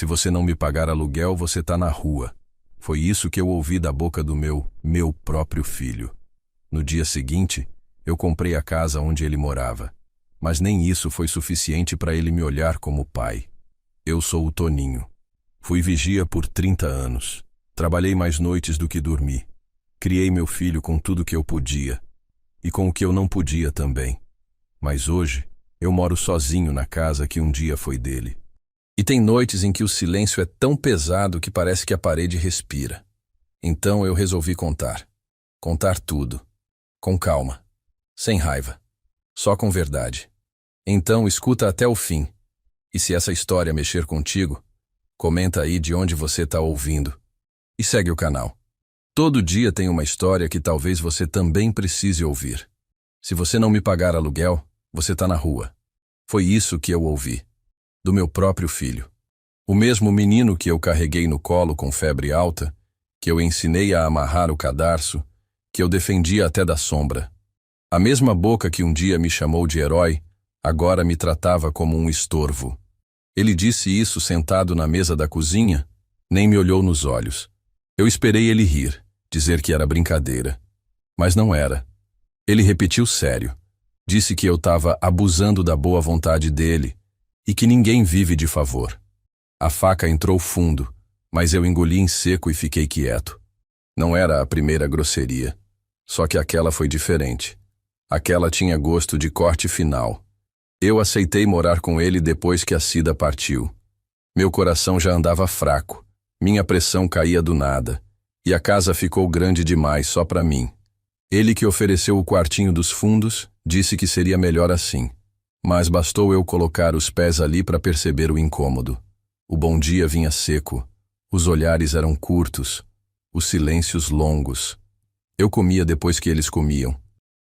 Se você não me pagar aluguel, você tá na rua. Foi isso que eu ouvi da boca do meu próprio filho. No dia seguinte, eu comprei a casa onde ele morava. Mas nem isso foi suficiente para ele me olhar como pai. Eu sou o Toninho. Fui vigia por 30 anos. Trabalhei mais noites do que dormi. Criei meu filho com tudo que eu podia. E com o que eu não podia também. Mas hoje, eu moro sozinho na casa que um dia foi dele. E tem noites em que o silêncio é tão pesado que parece que a parede respira. Então eu resolvi contar. Contar tudo. Com calma. Sem raiva. Só com verdade. Então escuta até o fim. E se essa história mexer contigo, comenta aí de onde você está ouvindo. E segue o canal. Todo dia tem uma história que talvez você também precise ouvir. Se você não me pagar aluguel, você está na rua. Foi isso que eu ouvi. Do meu próprio filho. O mesmo menino que eu carreguei no colo com febre alta, que eu ensinei a amarrar o cadarço, que eu defendia até da sombra. A mesma boca que um dia me chamou de herói, agora me tratava como um estorvo. Ele disse isso sentado na mesa da cozinha, nem me olhou nos olhos. Eu esperei ele rir, dizer que era brincadeira. Mas não era. Ele repetiu sério. Disse que eu estava abusando da boa vontade dele e que ninguém vive de favor. A faca entrou fundo, mas eu engoli em seco e fiquei quieto. Não era a primeira grosseria, só que aquela foi diferente. Aquela tinha gosto de corte final. Eu aceitei morar com ele depois que a Cida partiu. Meu coração já andava fraco, minha pressão caía do nada, e a casa ficou grande demais só para mim. Ele que ofereceu o quartinho dos fundos, disse que seria melhor assim. Mas bastou eu colocar os pés ali para perceber o incômodo. O bom dia vinha seco, os olhares eram curtos, os silêncios longos. Eu comia depois que eles comiam.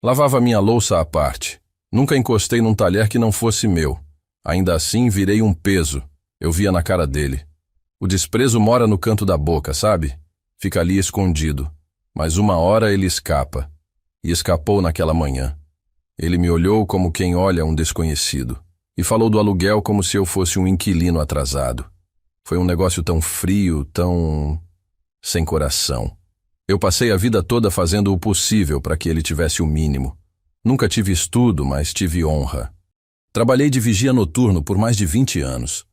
Lavava minha louça à parte. Nunca encostei num talher que não fosse meu. Ainda assim, virei um peso. Eu via na cara dele. O desprezo mora no canto da boca, sabe? Fica ali escondido. Mas uma hora ele escapa. E escapou naquela manhã. Ele me olhou como quem olha um desconhecido. E falou do aluguel como se eu fosse um inquilino atrasado. Foi um negócio tão frio, tão sem coração. Eu passei a vida toda fazendo o possível para que ele tivesse o mínimo. Nunca tive estudo, mas tive honra. Trabalhei de vigia noturno por mais de 20 anos.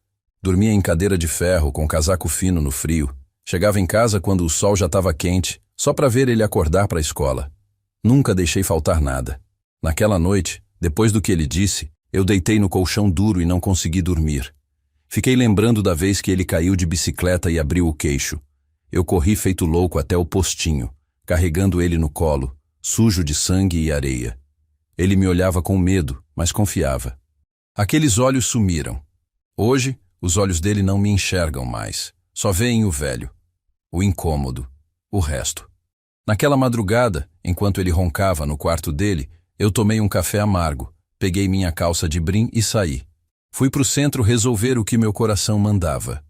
Dormia em cadeira de ferro, com casaco fino no frio. Chegava em casa quando o sol já estava quente, só para ver ele acordar para a escola. Nunca deixei faltar nada. Naquela noite, depois do que ele disse, eu deitei no colchão duro e não consegui dormir. Fiquei lembrando da vez que ele caiu de bicicleta e abriu o queixo. Eu corri feito louco até o postinho, carregando ele no colo, sujo de sangue e areia. Ele me olhava com medo, mas confiava. Aqueles olhos sumiram. Hoje, os olhos dele não me enxergam mais. Só veem o velho, o incômodo, o resto. Naquela madrugada, enquanto ele roncava no quarto dele, eu tomei um café amargo, peguei minha calça de brim e saí. Fui pro centro resolver o que meu coração mandava.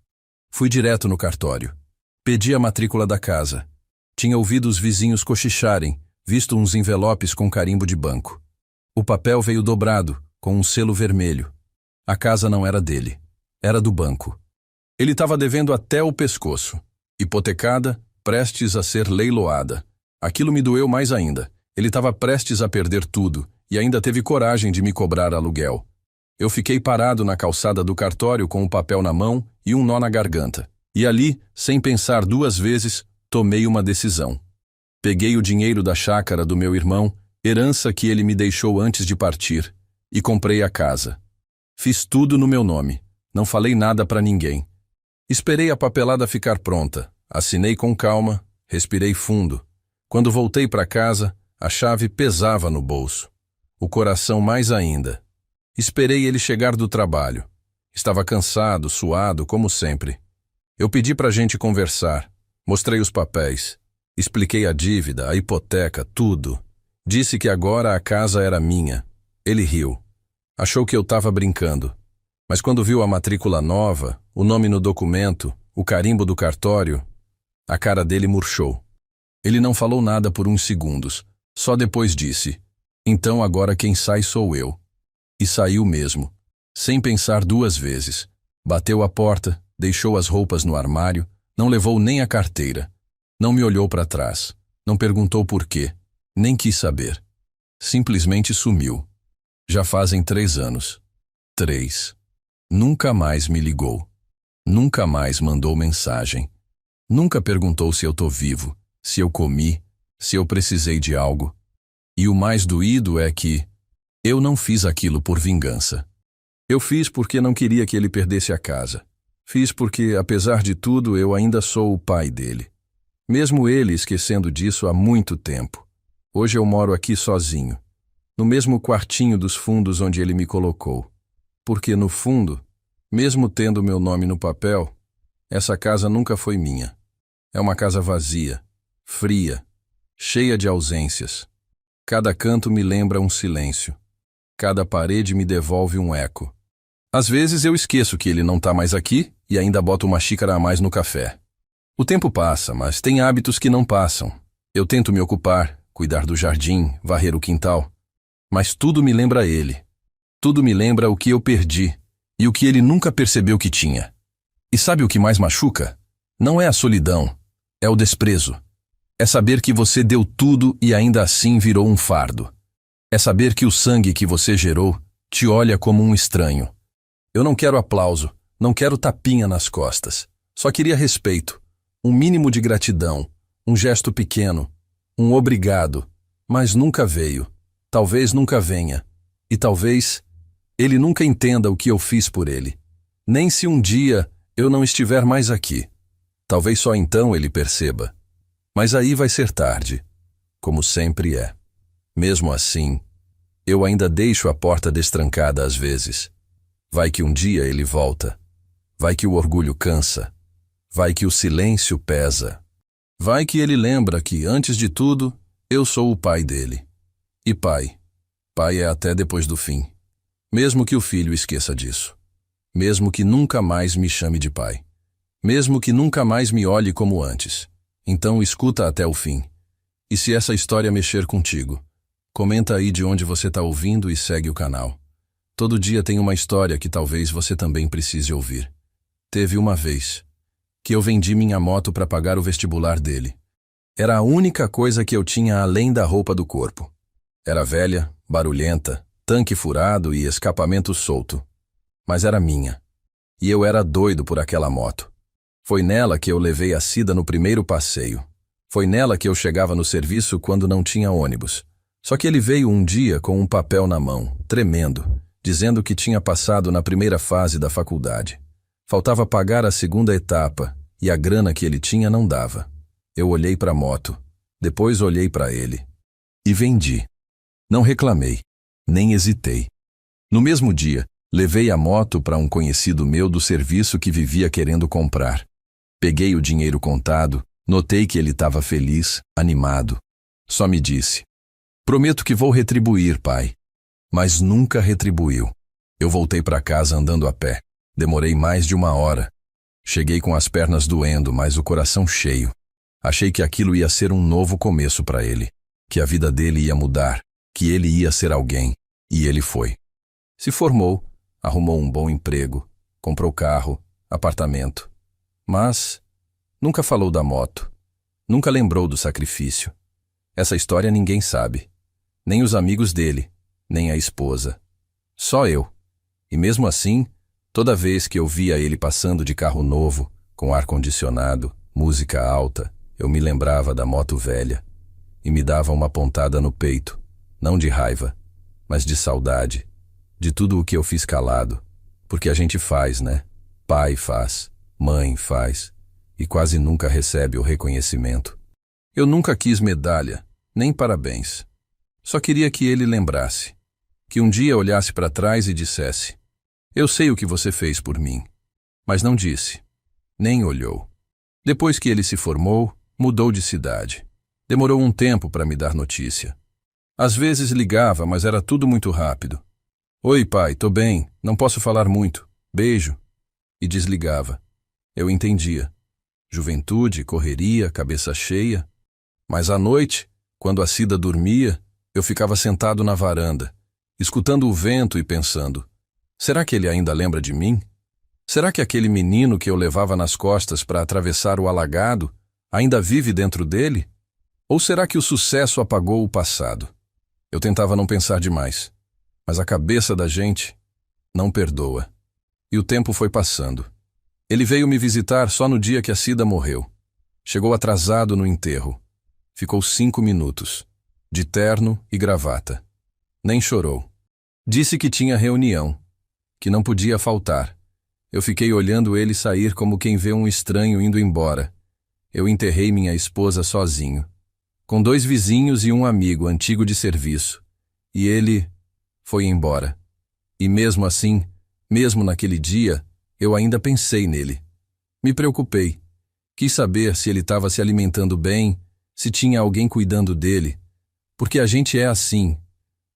Fui direto no cartório. Pedi a matrícula da casa. Tinha ouvido os vizinhos cochicharem, visto uns envelopes com carimbo de banco. O papel veio dobrado, com um selo vermelho. A casa não era dele. Era do banco. Ele estava devendo até o pescoço. Hipotecada, prestes a ser leiloada. Aquilo me doeu mais ainda. Ele estava prestes a perder tudo e ainda teve coragem de me cobrar aluguel. Eu fiquei parado na calçada do cartório com o papel na mão e um nó na garganta. E ali, sem pensar duas vezes, tomei uma decisão. Peguei o dinheiro da chácara do meu irmão, herança que ele me deixou antes de partir, e comprei a casa. Fiz tudo no meu nome. Não falei nada para ninguém. Esperei a papelada ficar pronta. Assinei com calma, respirei fundo. Quando voltei para casa, a chave pesava no bolso. O coração mais ainda. Esperei ele chegar do trabalho. Estava cansado, suado, como sempre. Eu pedi para a gente conversar. Mostrei os papéis. Expliquei a dívida, a hipoteca, tudo. Disse que agora a casa era minha. Ele riu. Achou que eu estava brincando. Mas quando viu a matrícula nova, o nome no documento, o carimbo do cartório, a cara dele murchou. Ele não falou nada por uns segundos. Só depois disse: "Então agora quem sai sou eu." E saiu mesmo, sem pensar duas vezes. Bateu a porta, Deixou as roupas no armário, não levou nem a carteira. Não me olhou para trás, não perguntou por quê, nem quis saber. Simplesmente sumiu. Já fazem 3 anos. 3. Nunca mais me ligou. Nunca mais mandou mensagem. Nunca perguntou se eu tô vivo, se eu comi, se eu precisei de algo. E o mais doído é que eu não fiz aquilo por vingança. Eu fiz porque não queria que ele perdesse a casa. Fiz porque, apesar de tudo, eu ainda sou o pai dele. Mesmo ele esquecendo disso há muito tempo. Hoje eu moro aqui sozinho, no mesmo quartinho dos fundos onde ele me colocou. Porque, no fundo, mesmo tendo meu nome no papel, essa casa nunca foi minha. É uma casa vazia, fria, cheia de ausências. Cada canto me lembra um silêncio. Cada parede me devolve um eco. Às vezes eu esqueço que ele não tá mais aqui e ainda boto uma xícara a mais no café. O tempo passa, mas tem hábitos que não passam. Eu tento me ocupar, cuidar do jardim, varrer o quintal. Mas tudo me lembra ele. Tudo me lembra o que eu perdi e o que ele nunca percebeu que tinha. E sabe o que mais machuca? Não é a solidão, é o desprezo. É saber que você deu tudo e ainda assim virou um fardo. É saber que o sangue que você gerou te olha como um estranho. Eu não quero aplauso, não quero tapinha nas costas. Só queria respeito, um mínimo de gratidão, um gesto pequeno, um obrigado, mas nunca veio. Talvez nunca venha. E talvez ele nunca entenda o que eu fiz por ele. Nem se um dia eu não estiver mais aqui. Talvez só então ele perceba. Mas aí vai ser tarde, como sempre é. Mesmo assim, eu ainda deixo a porta destrancada às vezes. Vai que um dia ele volta. Vai que o orgulho cansa. Vai que o silêncio pesa. Vai que ele lembra que, antes de tudo, eu sou o pai dele. E pai é até depois do fim. Mesmo que o filho esqueça disso. Mesmo que nunca mais me chame de pai. Mesmo que nunca mais me olhe como antes. Então escuta até o fim. E se essa história mexer contigo, comenta aí de onde você está ouvindo e segue o canal. Todo dia tem uma história que talvez você também precise ouvir. Teve uma vez que eu vendi minha moto para pagar o vestibular dele. Era a única coisa que eu tinha além da roupa do corpo. Era velha, barulhenta, tanque furado e escapamento solto. Mas era minha. E eu era doido por aquela moto. Foi nela que eu levei a Cida no primeiro passeio. Foi nela que eu chegava no serviço quando não tinha ônibus. Só que ele veio um dia com um papel na mão, tremendo, dizendo que tinha passado na primeira fase da faculdade. Faltava pagar a segunda etapa e a grana que ele tinha não dava. Eu olhei para a moto, depois olhei para ele e vendi. Não reclamei, nem hesitei. No mesmo dia, levei a moto para um conhecido meu do serviço que vivia querendo comprar. Peguei o dinheiro contado, notei que ele estava feliz, animado. Só me disse: "Prometo que vou retribuir, pai." Mas nunca retribuiu. Eu voltei para casa andando a pé. Demorei mais de 1 hora. Cheguei com as pernas doendo, mas o coração cheio. Achei que aquilo ia ser um novo começo para ele, que a vida dele ia mudar, que ele ia ser alguém, e ele foi. Se formou, arrumou um bom emprego, comprou carro, apartamento. Mas nunca falou da moto, nunca lembrou do sacrifício. Essa história ninguém sabe, nem os amigos dele, nem a esposa. Só eu. E mesmo assim, toda vez que eu via ele passando de carro novo, com ar-condicionado, música alta, eu me lembrava da moto velha e me dava uma pontada no peito, não de raiva, mas de saudade, de tudo o que eu fiz calado, porque a gente faz, né? Pai faz, mãe faz, e quase nunca recebe o reconhecimento. Eu nunca quis medalha, nem parabéns. Só queria que ele lembrasse, que um dia olhasse para trás e dissesse: "Eu sei o que você fez por mim." Mas não disse, nem olhou. Depois que ele se formou, mudou de cidade. Demorou um tempo para me dar notícia. Às vezes ligava, mas era tudo muito rápido. "Oi, pai, tô bem, não posso falar muito. Beijo." E desligava. Eu entendia. Juventude, correria, cabeça cheia. Mas à noite, quando a Cida dormia, eu ficava sentado na varanda, escutando o vento e pensando: será que ele ainda lembra de mim? Será que aquele menino que eu levava nas costas para atravessar o alagado ainda vive dentro dele? Ou será que o sucesso apagou o passado? Eu tentava não pensar demais, mas a cabeça da gente não perdoa. E o tempo foi passando. Ele veio me visitar só no dia que a Cida morreu. Chegou atrasado no enterro. Ficou 5 minutos, de terno e gravata. Nem chorou. Disse que tinha reunião, que não podia faltar. Eu fiquei olhando ele sair como quem vê um estranho indo embora. Eu enterrei minha esposa sozinho, com 2 vizinhos e um amigo antigo de serviço. E ele foi embora. E mesmo assim, mesmo naquele dia, eu ainda pensei nele. Me preocupei. Quis saber se ele estava se alimentando bem, se tinha alguém cuidando dele. Porque a gente é assim.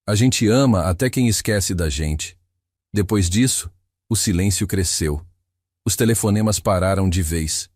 A gente ama até quem esquece da gente. Depois disso, o silêncio cresceu. Os telefonemas pararam de vez.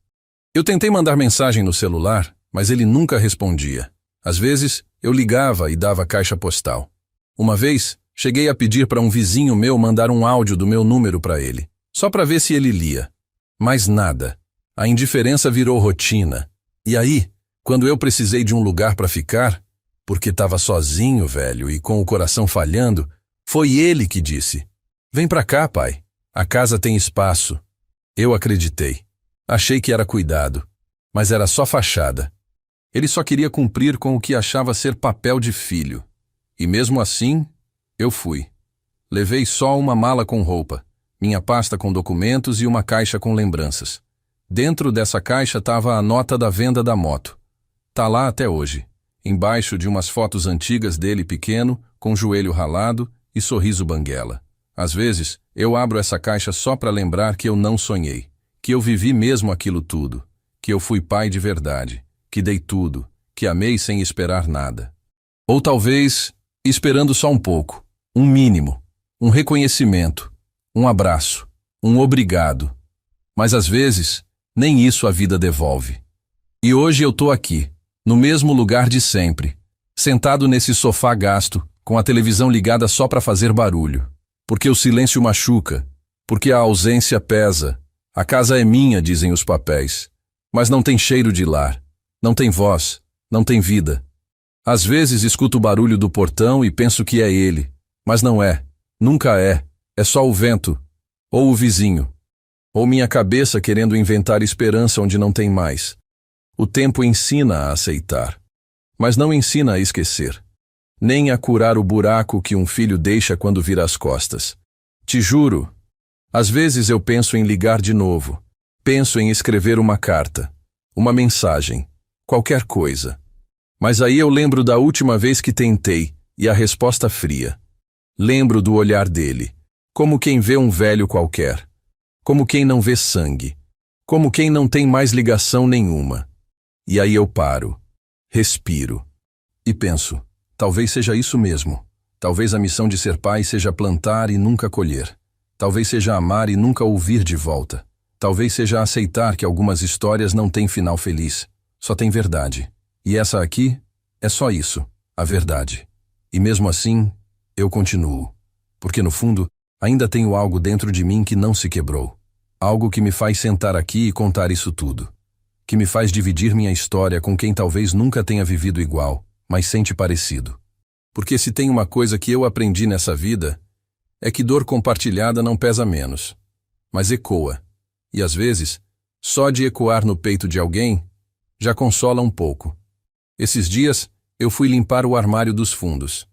Eu tentei mandar mensagem no celular, mas ele nunca respondia. Às vezes, eu ligava e dava caixa postal. Uma vez, cheguei a pedir para um vizinho meu mandar um áudio do meu número para ele, só para ver se ele lia. Mas nada. A indiferença virou rotina. E aí, quando eu precisei de um lugar para ficar, porque estava sozinho, velho, e com o coração falhando, foi ele que disse: "Vem pra cá, pai. A casa tem espaço." Eu acreditei. Achei que era cuidado, mas era só fachada. Ele só queria cumprir com o que achava ser papel de filho. E mesmo assim, eu fui. Levei só uma mala com roupa, minha pasta com documentos e uma caixa com lembranças. Dentro dessa caixa estava a nota da venda da moto. Tá lá até hoje, embaixo de umas fotos antigas dele pequeno, com joelho ralado e sorriso banguela. Às vezes, eu abro essa caixa só para lembrar que eu não sonhei, que eu vivi mesmo aquilo tudo, que eu fui pai de verdade, que dei tudo, que amei sem esperar nada. Ou talvez, esperando só um pouco, um mínimo, um reconhecimento, um abraço, um obrigado. Mas às vezes, nem isso a vida devolve. E hoje eu tô aqui, no mesmo lugar de sempre, sentado nesse sofá gasto, com a televisão ligada só para fazer barulho. Porque o silêncio machuca, porque a ausência pesa. A casa é minha, dizem os papéis, mas não tem cheiro de lar, não tem voz, não tem vida. Às vezes escuto o barulho do portão e penso que é ele, mas não é, nunca é, é só o vento, ou o vizinho, ou minha cabeça querendo inventar esperança onde não tem mais. O tempo ensina a aceitar, mas não ensina a esquecer. Nem a curar o buraco que um filho deixa quando vira as costas. Te juro, às vezes eu penso em ligar de novo, penso em escrever uma carta, uma mensagem, qualquer coisa. Mas aí eu lembro da última vez que tentei e a resposta fria. Lembro do olhar dele, como quem vê um velho qualquer, como quem não vê sangue, como quem não tem mais ligação nenhuma. E aí eu paro, respiro e penso: talvez seja isso mesmo. Talvez a missão de ser pai seja plantar e nunca colher. Talvez seja amar e nunca ouvir de volta. Talvez seja aceitar que algumas histórias não têm final feliz. Só tem verdade. E essa aqui é só isso, a verdade. E mesmo assim, eu continuo. Porque no fundo, ainda tenho algo dentro de mim que não se quebrou. Algo que me faz sentar aqui e contar isso tudo. Que me faz dividir minha história com quem talvez nunca tenha vivido igual, mas sente parecido. Porque se tem uma coisa que eu aprendi nessa vida, é que dor compartilhada não pesa menos, mas ecoa. E às vezes, só de ecoar no peito de alguém, já consola um pouco. Esses dias, eu fui limpar o armário dos fundos.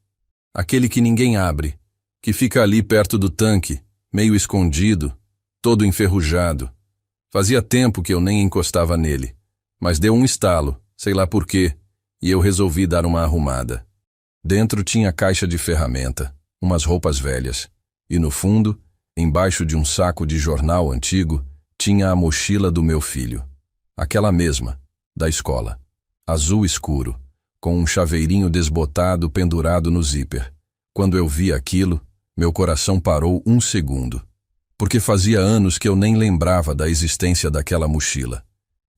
Aquele que ninguém abre, que fica ali perto do tanque, meio escondido, todo enferrujado. Fazia tempo que eu nem encostava nele, mas deu um estalo, sei lá por quê, e eu resolvi dar uma arrumada. Dentro tinha caixa de ferramenta, umas roupas velhas, e no fundo, embaixo de um saco de jornal antigo, tinha a mochila do meu filho. Aquela mesma, da escola. Azul escuro, com um chaveirinho desbotado pendurado no zíper. Quando eu vi aquilo, meu coração parou um segundo, porque fazia anos que eu nem lembrava da existência daquela mochila.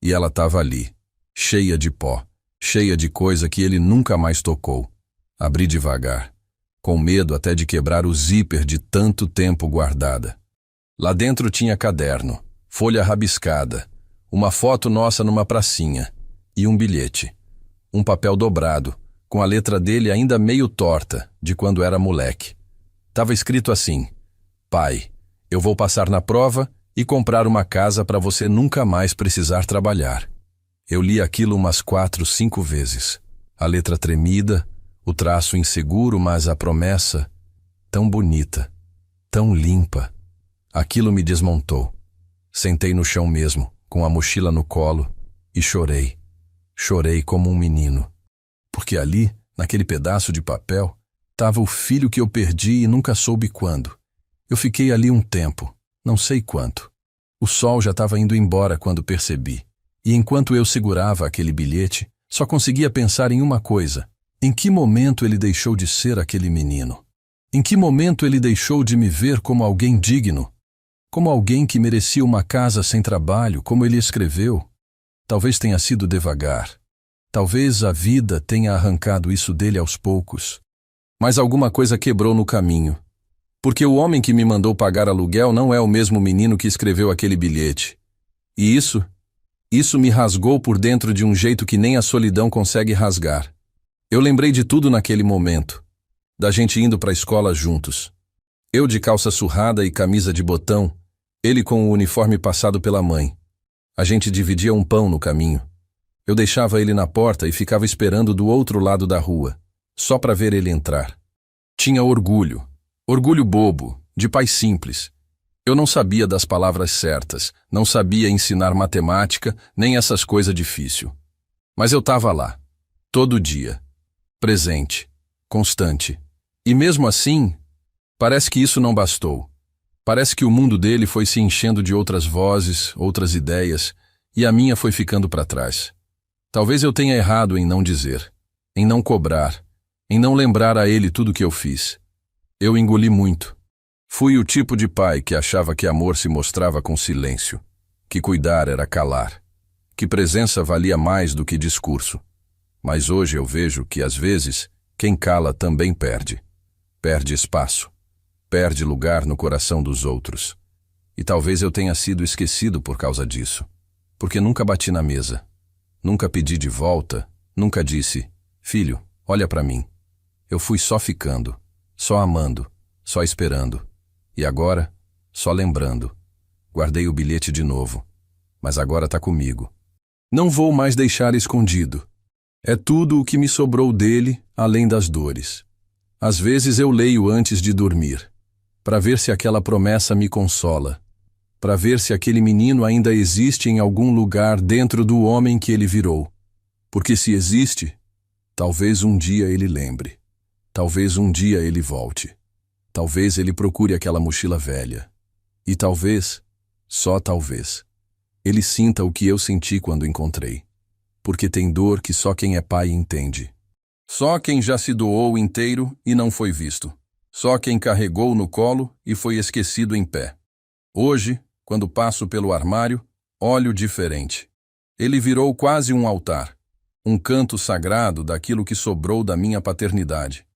E ela estava ali, cheia de pó, cheia de coisa que ele nunca mais tocou. Abri devagar, com medo até de quebrar o zíper de tanto tempo guardada. Lá dentro tinha caderno, folha rabiscada, uma foto nossa numa pracinha e um bilhete. Um papel dobrado, com a letra dele ainda meio torta, de quando era moleque. Tava escrito assim: Pai, eu vou passar na prova e comprar uma casa para você nunca mais precisar trabalhar. Eu li aquilo umas 4, 5 vezes. A letra tremida, o traço inseguro, mas a promessa tão bonita, tão limpa. Aquilo me desmontou. Sentei no chão mesmo, com a mochila no colo, e chorei. Chorei como um menino. Porque ali, naquele pedaço de papel, estava o filho que eu perdi e nunca soube quando. Eu fiquei ali um tempo, não sei quanto. O sol já estava indo embora quando percebi. E enquanto eu segurava aquele bilhete, só conseguia pensar em uma coisa. Em que momento ele deixou de ser aquele menino? Em que momento ele deixou de me ver como alguém digno? Como alguém que merecia uma casa sem trabalho, como ele escreveu? Talvez tenha sido devagar. Talvez a vida tenha arrancado isso dele aos poucos. Mas alguma coisa quebrou no caminho. Porque o homem que me mandou pagar aluguel não é o mesmo menino que escreveu aquele bilhete. E isso me rasgou por dentro de um jeito que nem a solidão consegue rasgar. Eu lembrei de tudo naquele momento. Da gente indo para a escola juntos. Eu de calça surrada e camisa de botão, ele com o uniforme passado pela mãe. A gente dividia um pão no caminho. Eu deixava ele na porta e ficava esperando do outro lado da rua, só para ver ele entrar. Tinha orgulho bobo, de pai simples. Eu não sabia das palavras certas, não sabia ensinar matemática, nem essas coisas difíceis. Mas eu estava lá, todo dia, presente, constante. E mesmo assim, parece que isso não bastou. Parece que o mundo dele foi se enchendo de outras vozes, outras ideias, e a minha foi ficando para trás. Talvez eu tenha errado em não dizer, em não cobrar, em não lembrar a ele tudo que eu fiz. Eu engoli muito. Fui o tipo de pai que achava que amor se mostrava com silêncio, que cuidar era calar, que presença valia mais do que discurso. Mas hoje eu vejo que, às vezes, quem cala também perde. Perde espaço. Perde lugar no coração dos outros. E talvez eu tenha sido esquecido por causa disso. Porque nunca bati na mesa. Nunca pedi de volta. Nunca disse: filho, olha para mim. Eu fui só ficando, só amando, só esperando. E agora, só lembrando. Guardei o bilhete de novo. Mas agora tá comigo. Não vou mais deixar escondido. É tudo o que me sobrou dele, além das dores. Às vezes eu leio antes de dormir, para ver se aquela promessa me consola, para ver se aquele menino ainda existe em algum lugar dentro do homem que ele virou. Porque se existe, talvez um dia ele lembre, talvez um dia ele volte, talvez ele procure aquela mochila velha, e talvez, só talvez, ele sinta o que eu senti quando encontrei, porque tem dor que só quem é pai entende. Só quem já se doou inteiro e não foi visto. Só quem carregou no colo e foi esquecido em pé. Hoje, quando passo pelo armário, olho diferente. Ele virou quase um altar, um canto sagrado daquilo que sobrou da minha paternidade.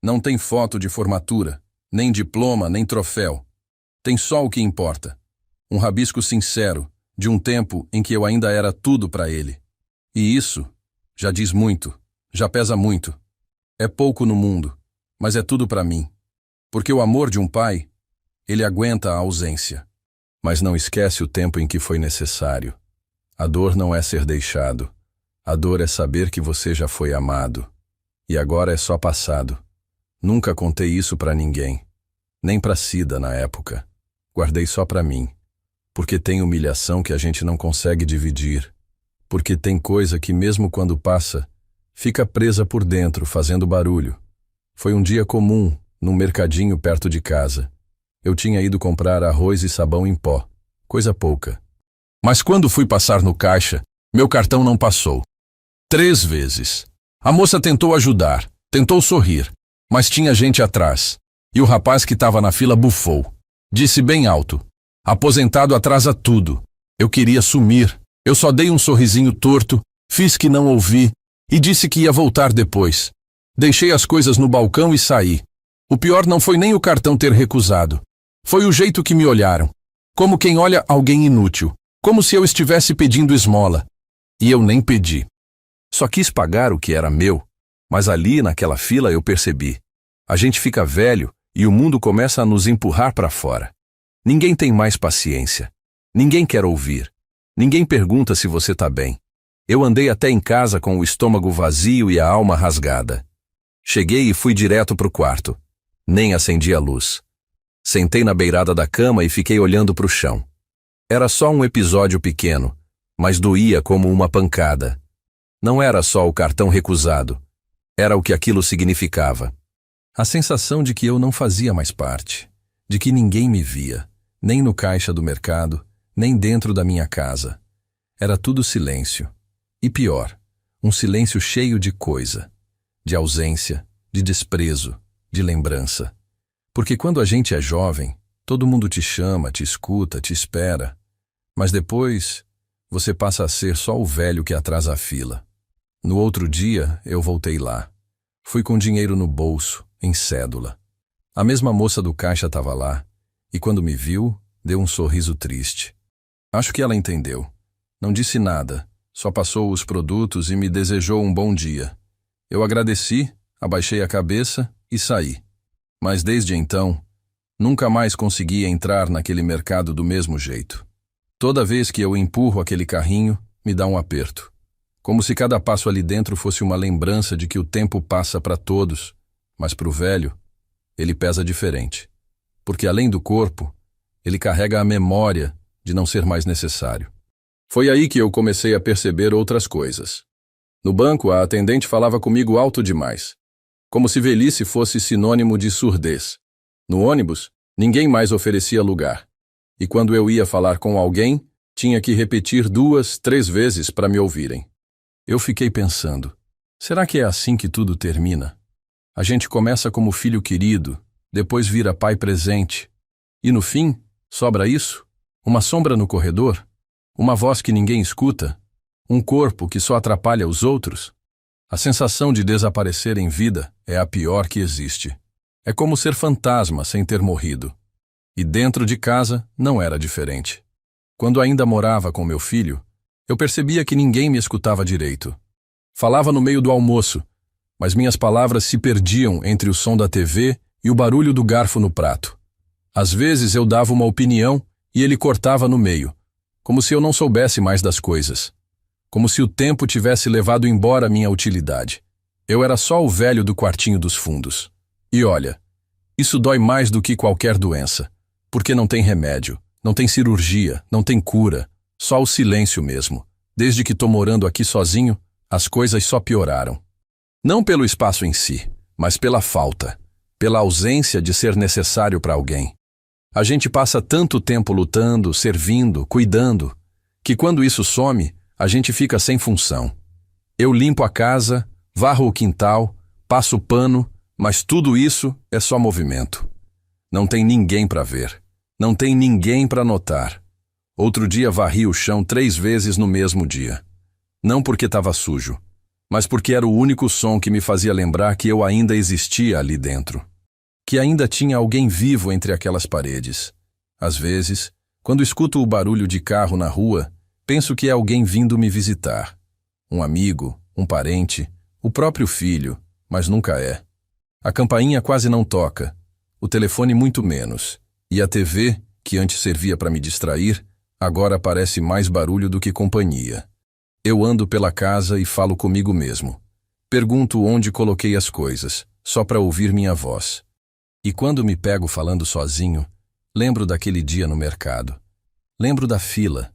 Não tem foto de formatura, nem diploma, nem troféu. Tem só o que importa. Um rabisco sincero, de um tempo em que eu ainda era tudo para ele. E isso já diz muito. Já pesa muito. É pouco no mundo, mas é tudo para mim. Porque o amor de um pai, ele aguenta a ausência, mas não esquece o tempo em que foi necessário. A dor não é ser deixado. A dor é saber que você já foi amado. E agora é só passado. Nunca contei isso para ninguém. Nem para Cida na época. Guardei só para mim. Porque tem humilhação que a gente não consegue dividir. Porque tem coisa que mesmo quando passa, fica presa por dentro, fazendo barulho. Foi um dia comum, num mercadinho perto de casa. Eu tinha ido comprar arroz e sabão em pó. Coisa pouca. Mas quando fui passar no caixa, meu cartão não passou. 3 vezes. A moça tentou ajudar, tentou sorrir, mas tinha gente atrás. E o rapaz que estava na fila bufou. Disse bem alto: aposentado atrasa tudo. Eu queria sumir. Eu só dei um sorrisinho torto, fiz que não ouvi, e disse que ia voltar depois. Deixei as coisas no balcão e saí. O pior não foi nem o cartão ter recusado. Foi o jeito que me olharam. como quem olha alguém inútil, como se eu estivesse pedindo esmola. E eu nem pedi. Só quis pagar o que era meu, mas ali naquela fila eu percebi. A gente fica velho e o mundo começa a nos empurrar para fora. Ninguém tem mais paciência. Ninguém quer ouvir. Ninguém pergunta se você está bem. Eu andei até em casa com o estômago vazio e a alma rasgada. Cheguei e fui direto para o quarto. Nem acendi a luz. Sentei na beirada da cama e fiquei olhando para o chão. Era só um episódio pequeno, mas doía como uma pancada. Não era só o cartão recusado. Era o que aquilo significava. A sensação de que eu não fazia mais parte, de que ninguém me via, nem no caixa do mercado, nem dentro da minha casa. Era tudo silêncio. E pior, um silêncio cheio de coisa, de ausência, de desprezo, de lembrança. Porque quando a gente é jovem, todo mundo te chama, te escuta, te espera. Mas depois, você passa a ser só o velho que atrasa a fila. No outro dia, eu voltei lá. Fui com dinheiro no bolso, em cédula. A mesma moça do caixa estava lá, e quando me viu, deu um sorriso triste. Acho que ela entendeu. Não disse nada, só passou os produtos e me desejou um bom dia. Eu agradeci, abaixei a cabeça e saí. Mas desde então, nunca mais consegui entrar naquele mercado do mesmo jeito. Toda vez que eu empurro aquele carrinho, me dá um aperto. Como se cada passo ali dentro fosse uma lembrança de que o tempo passa para todos, mas para o velho, ele pesa diferente. Porque além do corpo, ele carrega a memória de não ser mais necessário. Foi aí que eu comecei a perceber outras coisas. No banco, a atendente falava comigo alto demais, como se velhice fosse sinônimo de surdez. No ônibus, ninguém mais oferecia lugar. E quando eu ia falar com alguém, tinha que repetir 2, 3 vezes para me ouvirem. Eu fiquei pensando, será que é assim que tudo termina? A gente começa como filho querido, depois vira pai presente. E no fim, sobra isso? Uma sombra no corredor? Uma voz que ninguém escuta? Um corpo que só atrapalha os outros? A sensação de desaparecer em vida é a pior que existe. É como ser fantasma sem ter morrido. E dentro de casa não era diferente. Quando ainda morava com meu filho, eu percebia que ninguém me escutava direito. Falava no meio do almoço, mas minhas palavras se perdiam entre o som da TV e o barulho do garfo no prato. Às vezes eu dava uma opinião e ele cortava no meio, como se eu não soubesse mais das coisas. Como se o tempo tivesse levado embora minha utilidade. Eu era só o velho do quartinho dos fundos. E olha, isso dói mais do que qualquer doença, porque não tem remédio, não tem cirurgia, não tem cura, só o silêncio mesmo. Desde que tô morando aqui sozinho, as coisas só pioraram. Não pelo espaço em si, mas pela falta, pela ausência de ser necessário para alguém. A gente passa tanto tempo lutando, servindo, cuidando, que quando isso some, a gente fica sem função. Eu limpo a casa, varro o quintal, passo pano, mas tudo isso é só movimento. Não tem ninguém para ver, não tem ninguém para notar. Outro dia varri o chão 3 vezes no mesmo dia. Não porque estava sujo, mas porque era o único som que me fazia lembrar que eu ainda existia ali dentro. Que ainda tinha alguém vivo entre aquelas paredes. Às vezes, quando escuto o barulho de carro na rua, penso que é alguém vindo me visitar. Um amigo, um parente, o próprio filho, mas nunca é. A campainha quase não toca, o telefone muito menos, e a TV, que antes servia para me distrair, agora parece mais barulho do que companhia. Eu ando pela casa e falo comigo mesmo. Pergunto onde coloquei as coisas, só para ouvir minha voz. E quando me pego falando sozinho, lembro daquele dia no mercado. Lembro da fila,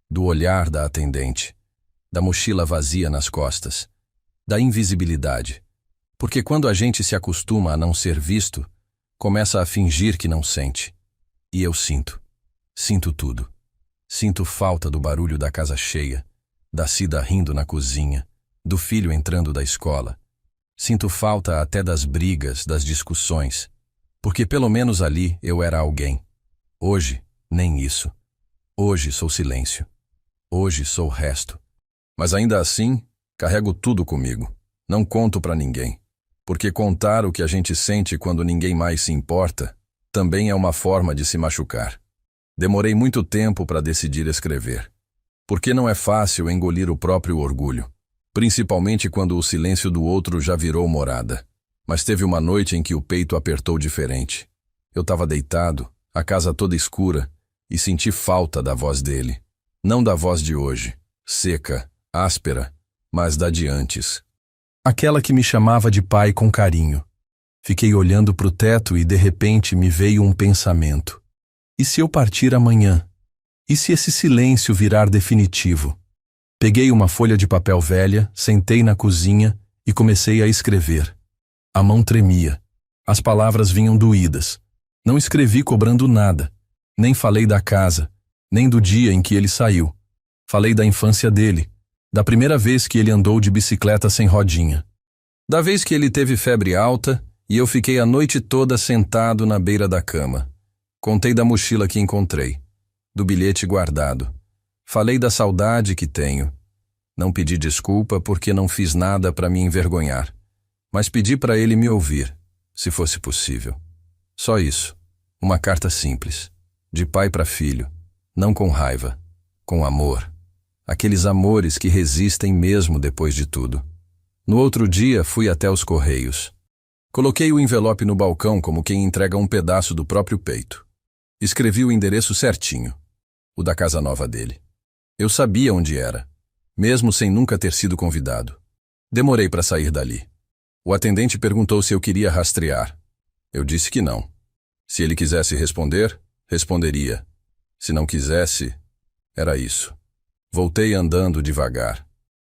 do olhar da atendente, da mochila vazia nas costas, da invisibilidade. Porque quando a gente se acostuma a não ser visto, começa a fingir que não sente. E eu sinto. Sinto tudo. Sinto falta do barulho da casa cheia, da Cida rindo na cozinha, do filho entrando da escola. Sinto falta até das brigas, das discussões, porque pelo menos ali eu era alguém. Hoje, nem isso. Hoje sou silêncio. Hoje sou o resto. Mas ainda assim, carrego tudo comigo. Não conto pra ninguém. Porque contar o que a gente sente quando ninguém mais se importa também é uma forma de se machucar. Demorei muito tempo para decidir escrever. Porque não é fácil engolir o próprio orgulho, principalmente quando o silêncio do outro já virou morada. Mas teve uma noite em que o peito apertou diferente. Eu estava deitado, a casa toda escura, e senti falta da voz dele. Não da voz de hoje, seca, áspera, mas da de antes. Aquela que me chamava de pai com carinho. Fiquei olhando para o teto e de repente me veio um pensamento. E se eu partir amanhã? E se esse silêncio virar definitivo? Peguei uma folha de papel velha, sentei na cozinha e comecei a escrever. A mão tremia. As palavras vinham doídas. Não escrevi cobrando nada. Nem falei da casa, nem do dia em que ele saiu. Falei da infância dele, da primeira vez que ele andou de bicicleta sem rodinha. Da vez que ele teve febre alta e eu fiquei a noite toda sentado na beira da cama. Contei da mochila que encontrei, do bilhete guardado. Falei da saudade que tenho. Não pedi desculpa porque não fiz nada para me envergonhar, mas pedi para ele me ouvir, se fosse possível. Só isso, uma carta simples, de pai para filho, não com raiva, com amor. Aqueles amores que resistem mesmo depois de tudo. No outro dia fui até os Correios. Coloquei o envelope no balcão como quem entrega um pedaço do próprio peito. Escrevi o endereço certinho, o da casa nova dele. Eu sabia onde era, mesmo sem nunca ter sido convidado. Demorei para sair dali. O atendente perguntou se eu queria rastrear. Eu disse que não. Se ele quisesse responder, responderia. Se não quisesse, era isso. Voltei andando devagar.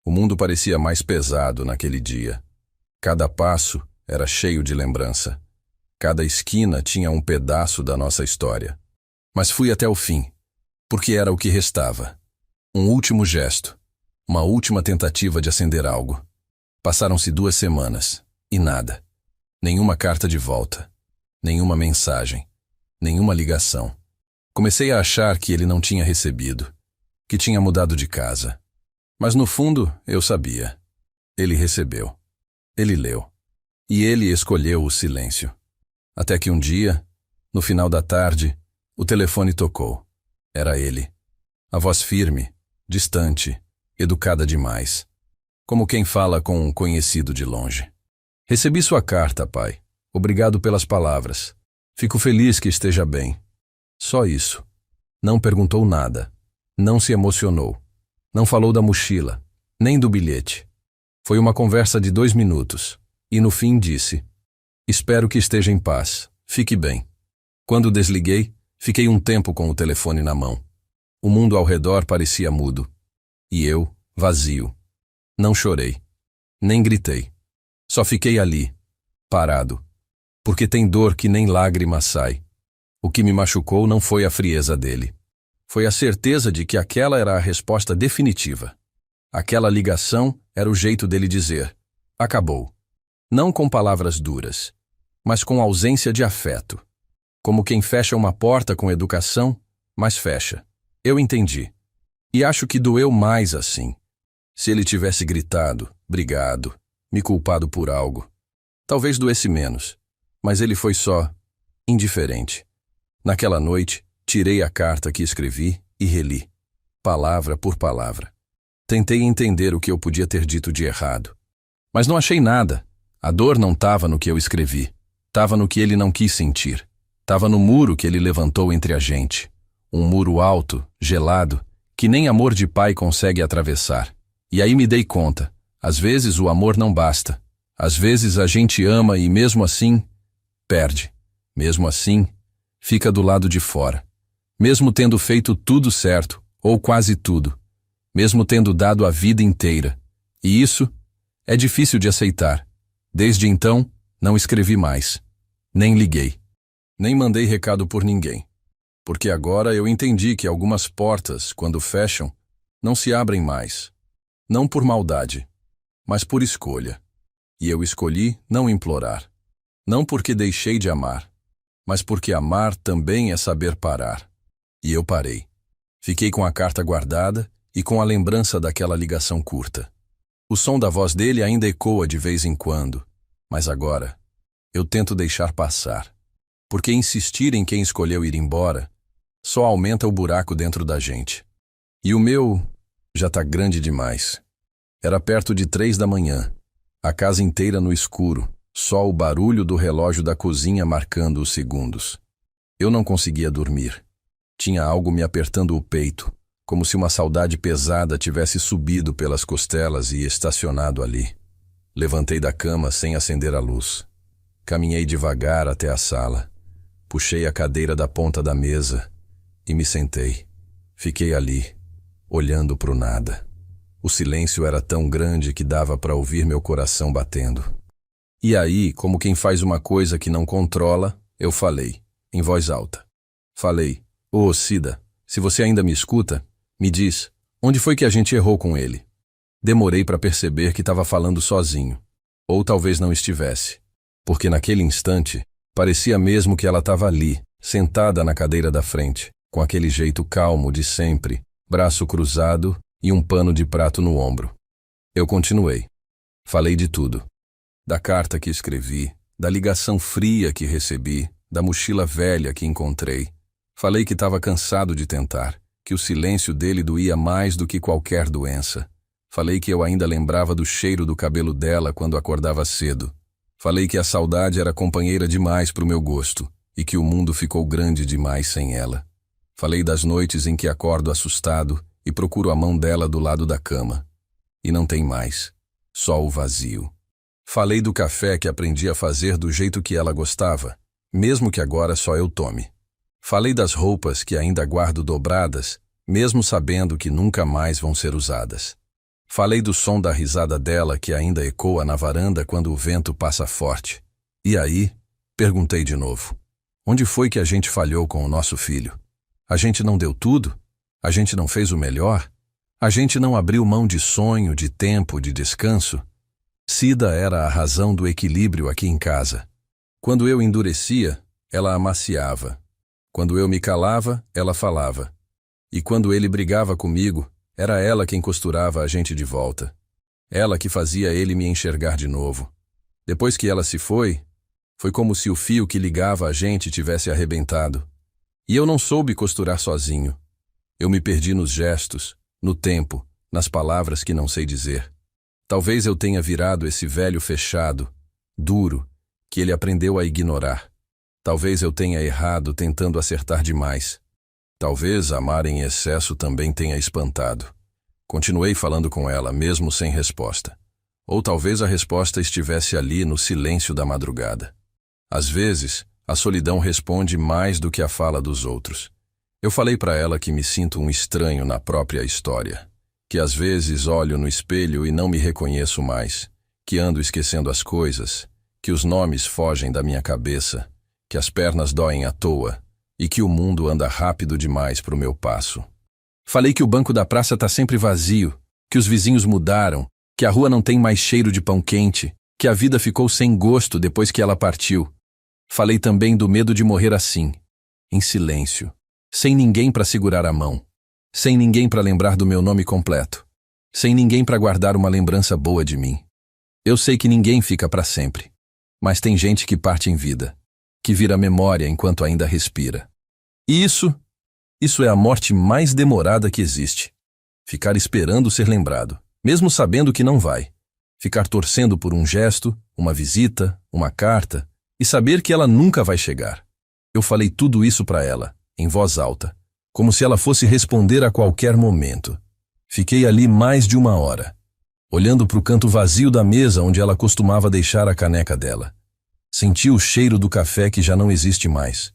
O mundo parecia mais pesado naquele dia. Cada passo era cheio de lembrança. Cada esquina tinha um pedaço da nossa história. Mas fui até o fim, porque era o que restava. Um último gesto, uma última tentativa de acender algo. Passaram-se 2 semanas, e nada. Nenhuma carta de volta, nenhuma mensagem, nenhuma ligação. Comecei a achar que ele não tinha recebido, que tinha mudado de casa. Mas no fundo, eu sabia. Ele recebeu. Ele leu. E ele escolheu o silêncio. Até que um dia, no final da tarde, o telefone tocou. Era ele. A voz firme, distante, educada demais. Como quem fala com um conhecido de longe. Recebi sua carta, pai. Obrigado pelas palavras. Fico feliz que esteja bem. Só isso. Não perguntou nada. Não se emocionou. Não falou da mochila, nem do bilhete. Foi uma conversa de 2 minutos. E no fim disse: espero que esteja em paz. Fique bem. Quando desliguei, fiquei um tempo com o telefone na mão. O mundo ao redor parecia mudo. E eu, vazio. Não chorei. Nem gritei. Só fiquei ali, parado. Porque tem dor que nem lágrima sai. O que me machucou não foi a frieza dele. Foi a certeza de que aquela era a resposta definitiva. Aquela ligação era o jeito dele dizer: acabou. Não com palavras duras, mas com ausência de afeto. Como quem fecha uma porta com educação, mas fecha. Eu entendi. E acho que doeu mais assim. Se ele tivesse gritado, brigado, me culpado por algo, talvez doesse menos. Mas ele foi só indiferente. Naquela noite, tirei a carta que escrevi e reli, palavra por palavra. Tentei entender o que eu podia ter dito de errado. Mas não achei nada. A dor não estava no que eu escrevi. Estava no que ele não quis sentir. Estava no muro que ele levantou entre a gente. Um muro alto, gelado, que nem amor de pai consegue atravessar. E aí me dei conta. Às vezes o amor não basta. Às vezes a gente ama e mesmo assim, perde. Mesmo assim, fica do lado de fora. Mesmo tendo feito tudo certo, ou quase tudo. Mesmo tendo dado a vida inteira. E isso é difícil de aceitar. Desde então, não escrevi mais. Nem liguei. Nem mandei recado por ninguém. Porque agora eu entendi que algumas portas, quando fecham, não se abrem mais. Não por maldade, mas por escolha. E eu escolhi não implorar. Não porque deixei de amar, mas porque amar também é saber parar. E eu parei. Fiquei com a carta guardada e com a lembrança daquela ligação curta. O som da voz dele ainda ecoa de vez em quando, mas agora eu tento deixar passar. Porque insistir em quem escolheu ir embora só aumenta o buraco dentro da gente. E o meu já tá grande demais. Era perto de 3 da manhã, a casa inteira no escuro, só o barulho do relógio da cozinha marcando os segundos. Eu não conseguia dormir. Tinha algo me apertando o peito, como se uma saudade pesada tivesse subido pelas costelas e estacionado ali. Levantei da cama sem acender a luz. Caminhei devagar até a sala. Puxei a cadeira da ponta da mesa e me sentei. Fiquei ali, olhando para o nada. O silêncio era tão grande que dava para ouvir meu coração batendo. E aí, como quem faz uma coisa que não controla, eu falei, em voz alta. Falei, ô Cida, se você ainda me escuta, me diz, onde foi que a gente errou com ele? Demorei para perceber que estava falando sozinho. Ou talvez não estivesse. Porque naquele instante, parecia mesmo que ela estava ali, sentada na cadeira da frente, com aquele jeito calmo de sempre, braço cruzado e um pano de prato no ombro. Eu continuei. Falei de tudo. Da carta que escrevi, da ligação fria que recebi, da mochila velha que encontrei. Falei que estava cansado de tentar, que o silêncio dele doía mais do que qualquer doença. Falei que eu ainda lembrava do cheiro do cabelo dela quando acordava cedo. Falei que a saudade era companheira demais para o meu gosto e que o mundo ficou grande demais sem ela. Falei das noites em que acordo assustado e procuro a mão dela do lado da cama. E não tem mais, só o vazio. Falei do café que aprendi a fazer do jeito que ela gostava, mesmo que agora só eu tome. Falei das roupas que ainda guardo dobradas, mesmo sabendo que nunca mais vão ser usadas. Falei do som da risada dela que ainda ecoa na varanda quando o vento passa forte. E aí, perguntei de novo. Onde foi que a gente falhou com o nosso filho? A gente não deu tudo? A gente não fez o melhor? A gente não abriu mão de sonho, de tempo, de descanso? Cida era a razão do equilíbrio aqui em casa. Quando eu endurecia, ela amaciava. Quando eu me calava, ela falava. E quando ele brigava comigo, era ela quem costurava a gente de volta. Ela que fazia ele me enxergar de novo. Depois que ela se foi como se o fio que ligava a gente tivesse arrebentado. E eu não soube costurar sozinho. Eu me perdi nos gestos, no tempo, nas palavras que não sei dizer. Talvez eu tenha virado esse velho fechado, duro, que ele aprendeu a ignorar. Talvez eu tenha errado tentando acertar demais. Talvez amar em excesso também tenha espantado. Continuei falando com ela, mesmo sem resposta. Ou talvez a resposta estivesse ali no silêncio da madrugada. Às vezes, a solidão responde mais do que a fala dos outros. Eu falei para ela que me sinto um estranho na própria história. Que às vezes olho no espelho e não me reconheço mais. Que ando esquecendo as coisas. Que os nomes fogem da minha cabeça. Que as pernas doem à toa. E que o mundo anda rápido demais para o meu passo. Falei que o banco da praça tá sempre vazio, que os vizinhos mudaram, que a rua não tem mais cheiro de pão quente, que a vida ficou sem gosto depois que ela partiu. Falei também do medo de morrer assim, em silêncio, sem ninguém para segurar a mão, sem ninguém para lembrar do meu nome completo, sem ninguém para guardar uma lembrança boa de mim. Eu sei que ninguém fica para sempre, mas tem gente que parte em vida, que vira memória enquanto ainda respira. E isso é a morte mais demorada que existe. Ficar esperando ser lembrado, mesmo sabendo que não vai. Ficar torcendo por um gesto, uma visita, uma carta, e saber que ela nunca vai chegar. Eu falei tudo isso para ela, em voz alta, como se ela fosse responder a qualquer momento. Fiquei ali mais de 1 hora, olhando para o canto vazio da mesa onde ela costumava deixar a caneca dela. Senti o cheiro do café que já não existe mais.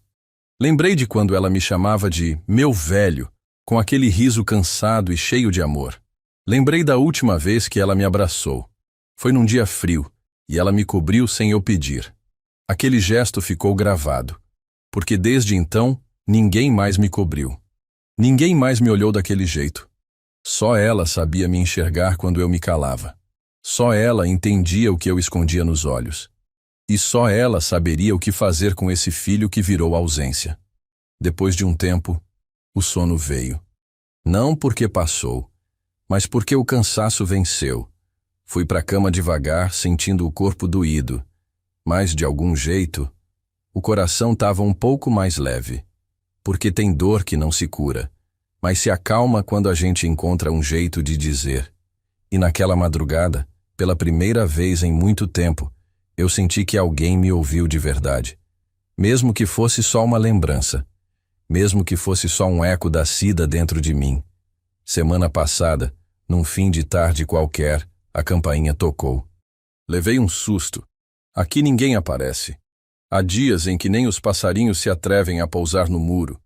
Lembrei de quando ela me chamava de meu velho, com aquele riso cansado e cheio de amor. Lembrei da última vez que ela me abraçou. Foi num dia frio, e ela me cobriu sem eu pedir. Aquele gesto ficou gravado, porque desde então ninguém mais me cobriu. Ninguém mais me olhou daquele jeito. Só ela sabia me enxergar quando eu me calava. Só ela entendia o que eu escondia nos olhos. E só ela saberia o que fazer com esse filho que virou ausência. Depois de um tempo, o sono veio. Não porque passou, mas porque o cansaço venceu. Fui para a cama devagar, sentindo o corpo doído, mas, de algum jeito, o coração estava um pouco mais leve. porque tem dor que não se cura, mas se acalma quando a gente encontra um jeito de dizer. E naquela madrugada, pela primeira vez em muito tempo, eu senti que alguém me ouviu de verdade. Mesmo que fosse só uma lembrança. Mesmo que fosse só um eco da Cida dentro de mim. Semana passada, num fim de tarde qualquer, a campainha tocou. Levei um susto. Aqui ninguém aparece. Há dias em que nem os passarinhos se atrevem a pousar no muro.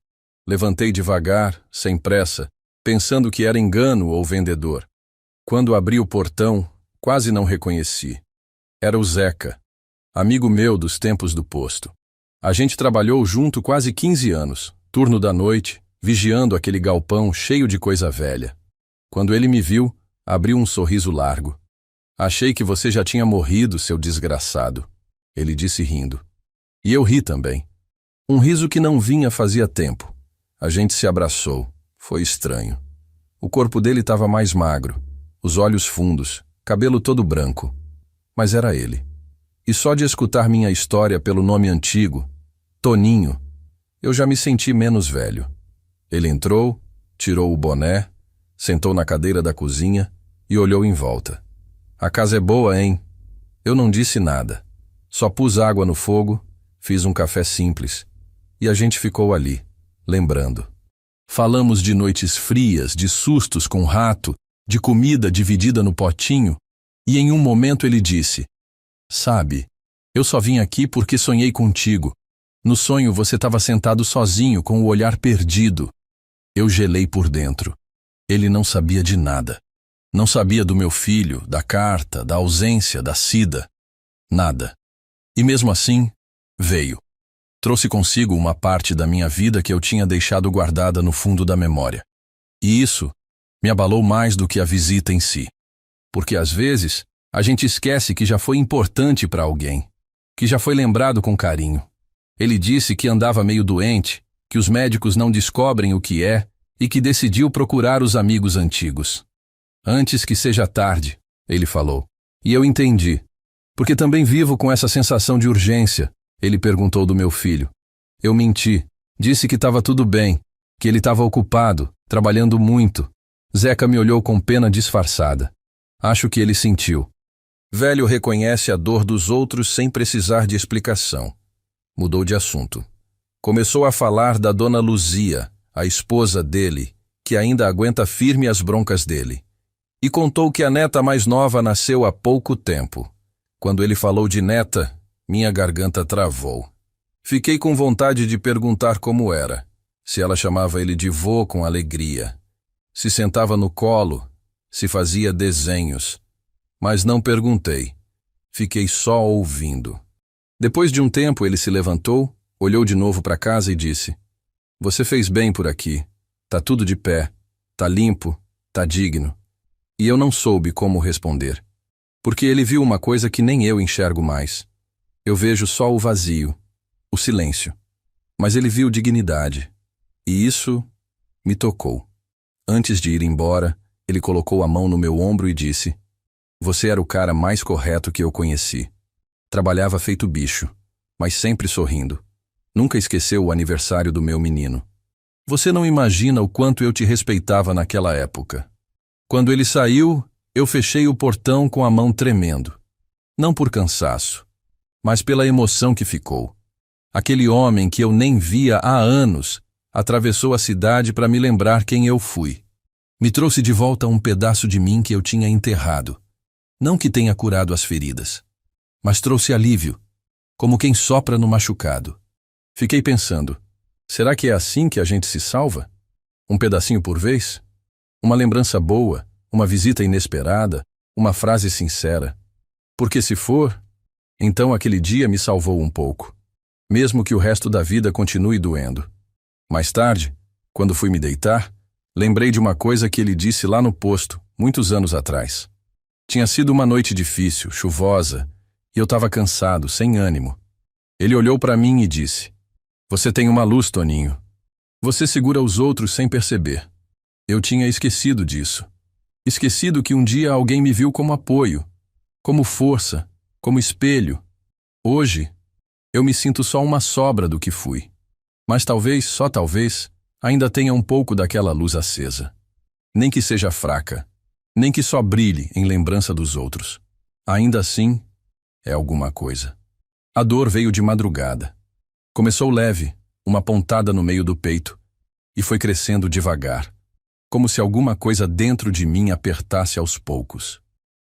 Levantei devagar, sem pressa, pensando que era engano ou vendedor. Quando abri o portão, quase não reconheci. Era o Zeca, amigo meu dos tempos do posto. A gente trabalhou junto quase 15 anos, turno da noite, vigiando aquele galpão cheio de coisa velha. Quando ele me viu, abriu um sorriso largo. Achei que você já tinha morrido, seu desgraçado. Ele disse rindo. E eu ri também. Um riso que não vinha fazia tempo. A gente se abraçou. Foi estranho. O corpo dele estava mais magro, os olhos fundos, cabelo todo branco. Mas era ele. E só de escutar minha história pelo nome antigo, Toninho, eu já me senti menos velho. Ele entrou, tirou o boné, sentou na cadeira da cozinha e olhou em volta. A casa é boa, hein? Eu não disse nada. Só pus água no fogo, fiz um café simples. E a gente ficou ali, lembrando. Falamos de noites frias, de sustos com rato, de comida dividida no potinho, e em um momento ele disse: "Sabe, eu só vim aqui porque sonhei contigo. No sonho você estava sentado sozinho com o olhar perdido." Eu gelei por dentro. Ele não sabia de nada. Não sabia do meu filho, da carta, da ausência, da Cida. Nada. E mesmo assim, veio. Trouxe consigo uma parte da minha vida que eu tinha deixado guardada no fundo da memória. E isso me abalou mais do que a visita em si. Porque às vezes a gente esquece que já foi importante para alguém, que já foi lembrado com carinho. Ele disse que andava meio doente, que os médicos não descobrem o que é e que decidiu procurar os amigos antigos. "Antes que seja tarde", ele falou. E eu entendi. "Porque também vivo com essa sensação de urgência", ele perguntou do meu filho. Eu menti. Disse que estava tudo bem, que ele estava ocupado, trabalhando muito. Zeca me olhou com pena disfarçada. Acho que ele sentiu. Velho reconhece a dor dos outros sem precisar de explicação. Mudou de assunto. Começou a falar da dona Luzia, a esposa dele, que ainda aguenta firme as broncas dele. E contou que a neta mais nova nasceu há pouco tempo. Quando ele falou de neta, minha garganta travou. Fiquei com vontade de perguntar como era, se ela chamava ele de vô com alegria, se sentava no colo, se fazia desenhos. Mas não perguntei. Fiquei só ouvindo. Depois de um tempo ele se levantou, olhou de novo para casa e disse: "Você fez bem por aqui. Tá tudo de pé. Tá limpo. Tá digno." E eu não soube como responder. Porque ele viu uma coisa que nem eu enxergo mais. Eu vejo só o vazio, o silêncio. Mas ele viu dignidade. E isso me tocou. Antes de ir embora, ele colocou a mão no meu ombro e disse: "Você era o cara mais correto que eu conheci. Trabalhava feito bicho, mas sempre sorrindo. Nunca esqueceu o aniversário do meu menino. Você não imagina o quanto eu te respeitava naquela época." Quando ele saiu, eu fechei o portão com a mão tremendo. Não por cansaço, mas pela emoção que ficou. Aquele homem que eu nem via há anos atravessou a cidade para me lembrar quem eu fui. Me trouxe de volta um pedaço de mim que eu tinha enterrado. Não que tenha curado as feridas, mas trouxe alívio, como quem sopra no machucado. Fiquei pensando, será que é assim que a gente se salva? Um pedacinho por vez? Uma lembrança boa, uma visita inesperada, uma frase sincera. Porque se for, então aquele dia me salvou um pouco, mesmo que o resto da vida continue doendo. Mais tarde, quando fui me deitar, lembrei de uma coisa que ele disse lá no posto, muitos anos atrás. Tinha sido uma noite difícil, chuvosa, e eu estava cansado, sem ânimo. Ele olhou para mim e disse: "Você tem uma luz, Toninho. Você segura os outros sem perceber." Eu tinha esquecido disso. Esquecido que um dia alguém me viu como apoio, como força, como espelho. Hoje, eu me sinto só uma sobra do que fui. Mas talvez, só talvez, ainda tenha um pouco daquela luz acesa. Nem que seja fraca, nem que só brilhe em lembrança dos outros. Ainda assim, é alguma coisa. A dor veio de madrugada. Começou leve, uma pontada no meio do peito, e foi crescendo devagar, como se alguma coisa dentro de mim apertasse aos poucos.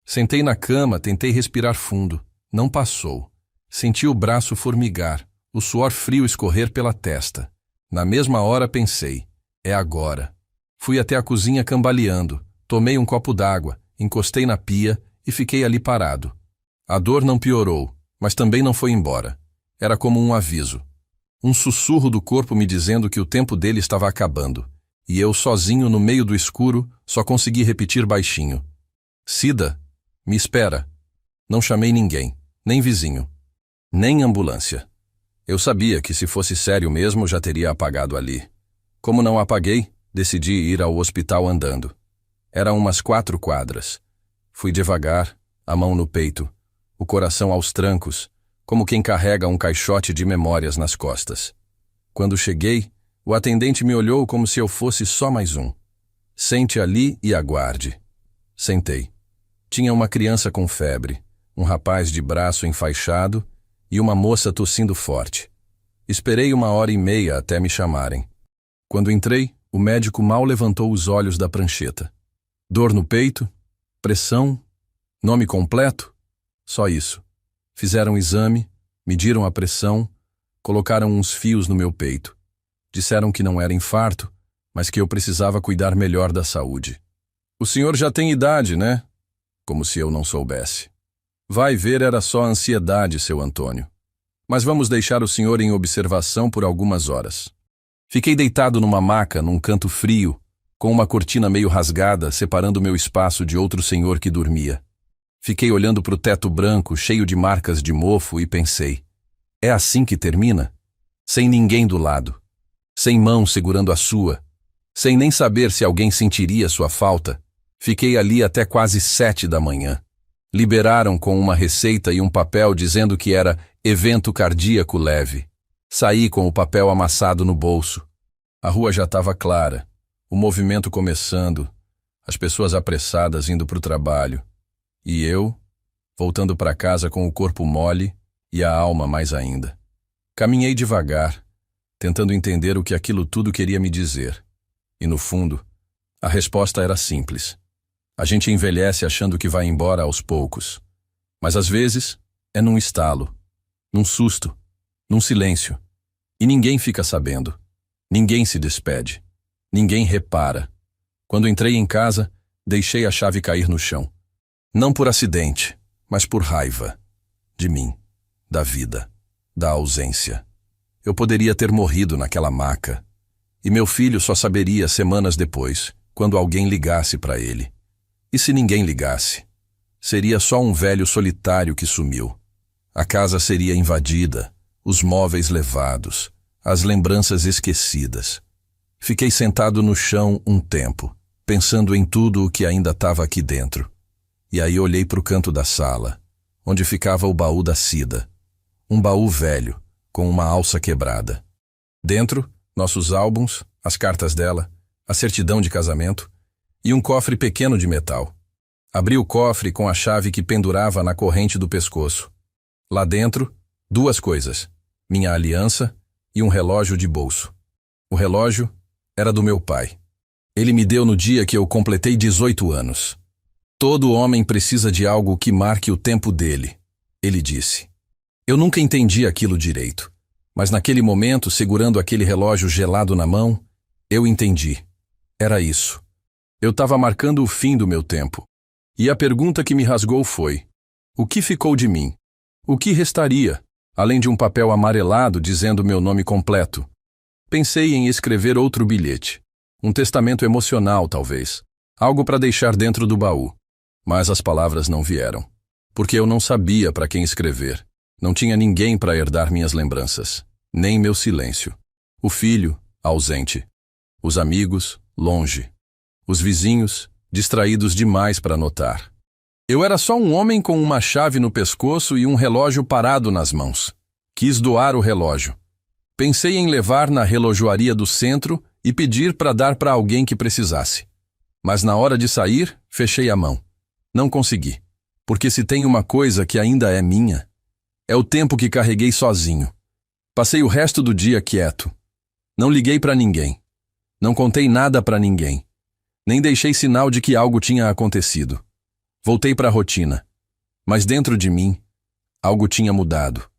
Sentei na cama, tentei respirar fundo. Não passou. Senti o braço formigar, o suor frio escorrer pela testa. Na mesma hora pensei, é agora. Fui até a cozinha cambaleando, tomei um copo d'água, encostei na pia e fiquei ali parado. A dor não piorou, mas também não foi embora. Era como um aviso. Um sussurro do corpo me dizendo que o tempo dele estava acabando. E eu, sozinho no meio do escuro, só consegui repetir baixinho. Cida, me espera. Não chamei ninguém, nem vizinho, nem ambulância. Eu sabia que se fosse sério mesmo já teria apagado ali. Como não apaguei, decidi ir ao hospital andando. Eram umas 4 quadras. Fui devagar, a mão no peito, o coração aos trancos, como quem carrega um caixote de memórias nas costas. Quando cheguei, o atendente me olhou como se eu fosse só mais um. Sente ali e aguarde. Sentei. Tinha uma criança com febre, um rapaz de braço enfaixado e uma moça tossindo forte. Esperei 1h30 até me chamarem. Quando entrei, o médico mal levantou os olhos da prancheta. Dor no peito? Pressão? Nome completo? Só isso. Fizeram exame, mediram a pressão, colocaram uns fios no meu peito. Disseram que não era infarto, mas que eu precisava cuidar melhor da saúde. O senhor já tem idade, né? Como se eu não soubesse. Vai ver, era só ansiedade, seu Antônio. Mas vamos deixar o senhor em observação por algumas horas. Fiquei deitado numa maca, num canto frio, com uma cortina meio rasgada, separando meu espaço de outro senhor que dormia. Fiquei olhando para o teto branco, cheio de marcas de mofo, e pensei, é assim que termina? Sem ninguém do lado. Sem mão segurando a sua. Sem nem saber se alguém sentiria sua falta. Fiquei ali até quase 7 da manhã. Liberaram com uma receita e um papel dizendo que era evento cardíaco leve. Saí com o papel amassado no bolso. A rua já estava clara, o movimento começando, as pessoas apressadas indo para o trabalho. E eu, voltando para casa com o corpo mole e a alma mais ainda. Caminhei devagar, tentando entender o que aquilo tudo queria me dizer. E no fundo, a resposta era simples. A gente envelhece achando que vai embora aos poucos. Mas às vezes é num estalo, num susto, num silêncio. E ninguém fica sabendo. Ninguém se despede. Ninguém repara. Quando entrei em casa, deixei a chave cair no chão. Não por acidente, mas por raiva. De mim, da vida, da ausência. Eu poderia ter morrido naquela maca. E meu filho só saberia semanas depois, quando alguém ligasse para ele. E se ninguém ligasse? Seria só um velho solitário que sumiu. A casa seria invadida, os móveis levados, as lembranças esquecidas. Fiquei sentado no chão um tempo, pensando em tudo o que ainda estava aqui dentro. E aí olhei para o canto da sala, onde ficava o baú da Cida. Um baú velho, com uma alça quebrada. Dentro, nossos álbuns, as cartas dela, a certidão de casamento e um cofre pequeno de metal. Abri o cofre com a chave que pendurava na corrente do pescoço. Lá dentro, 2 coisas, minha aliança e um relógio de bolso. O relógio era do meu pai. Ele me deu no dia que eu completei 18 anos. Todo homem precisa de algo que marque o tempo dele, ele disse. Eu nunca entendi aquilo direito, mas naquele momento, segurando aquele relógio gelado na mão, eu entendi. Era isso. Eu estava marcando o fim do meu tempo. E a pergunta que me rasgou foi: o que ficou de mim? O que restaria, além de um papel amarelado dizendo meu nome completo? Pensei em escrever outro bilhete. Um testamento emocional, talvez. Algo para deixar dentro do baú. Mas as palavras não vieram. Porque eu não sabia para quem escrever. Não tinha ninguém para herdar minhas lembranças. Nem meu silêncio. O filho, ausente. Os amigos, longe. Os vizinhos, distraídos demais para notar. Eu era só um homem com uma chave no pescoço e um relógio parado nas mãos. Quis doar o relógio. Pensei em levar na relojoaria do centro e pedir para dar para alguém que precisasse. Mas na hora de sair, fechei a mão. Não consegui, porque se tem uma coisa que ainda é minha, é o tempo que carreguei sozinho. Passei o resto do dia quieto. Não liguei para ninguém. Não contei nada para ninguém. Nem deixei sinal de que algo tinha acontecido. Voltei para a rotina. Mas dentro de mim, algo tinha mudado.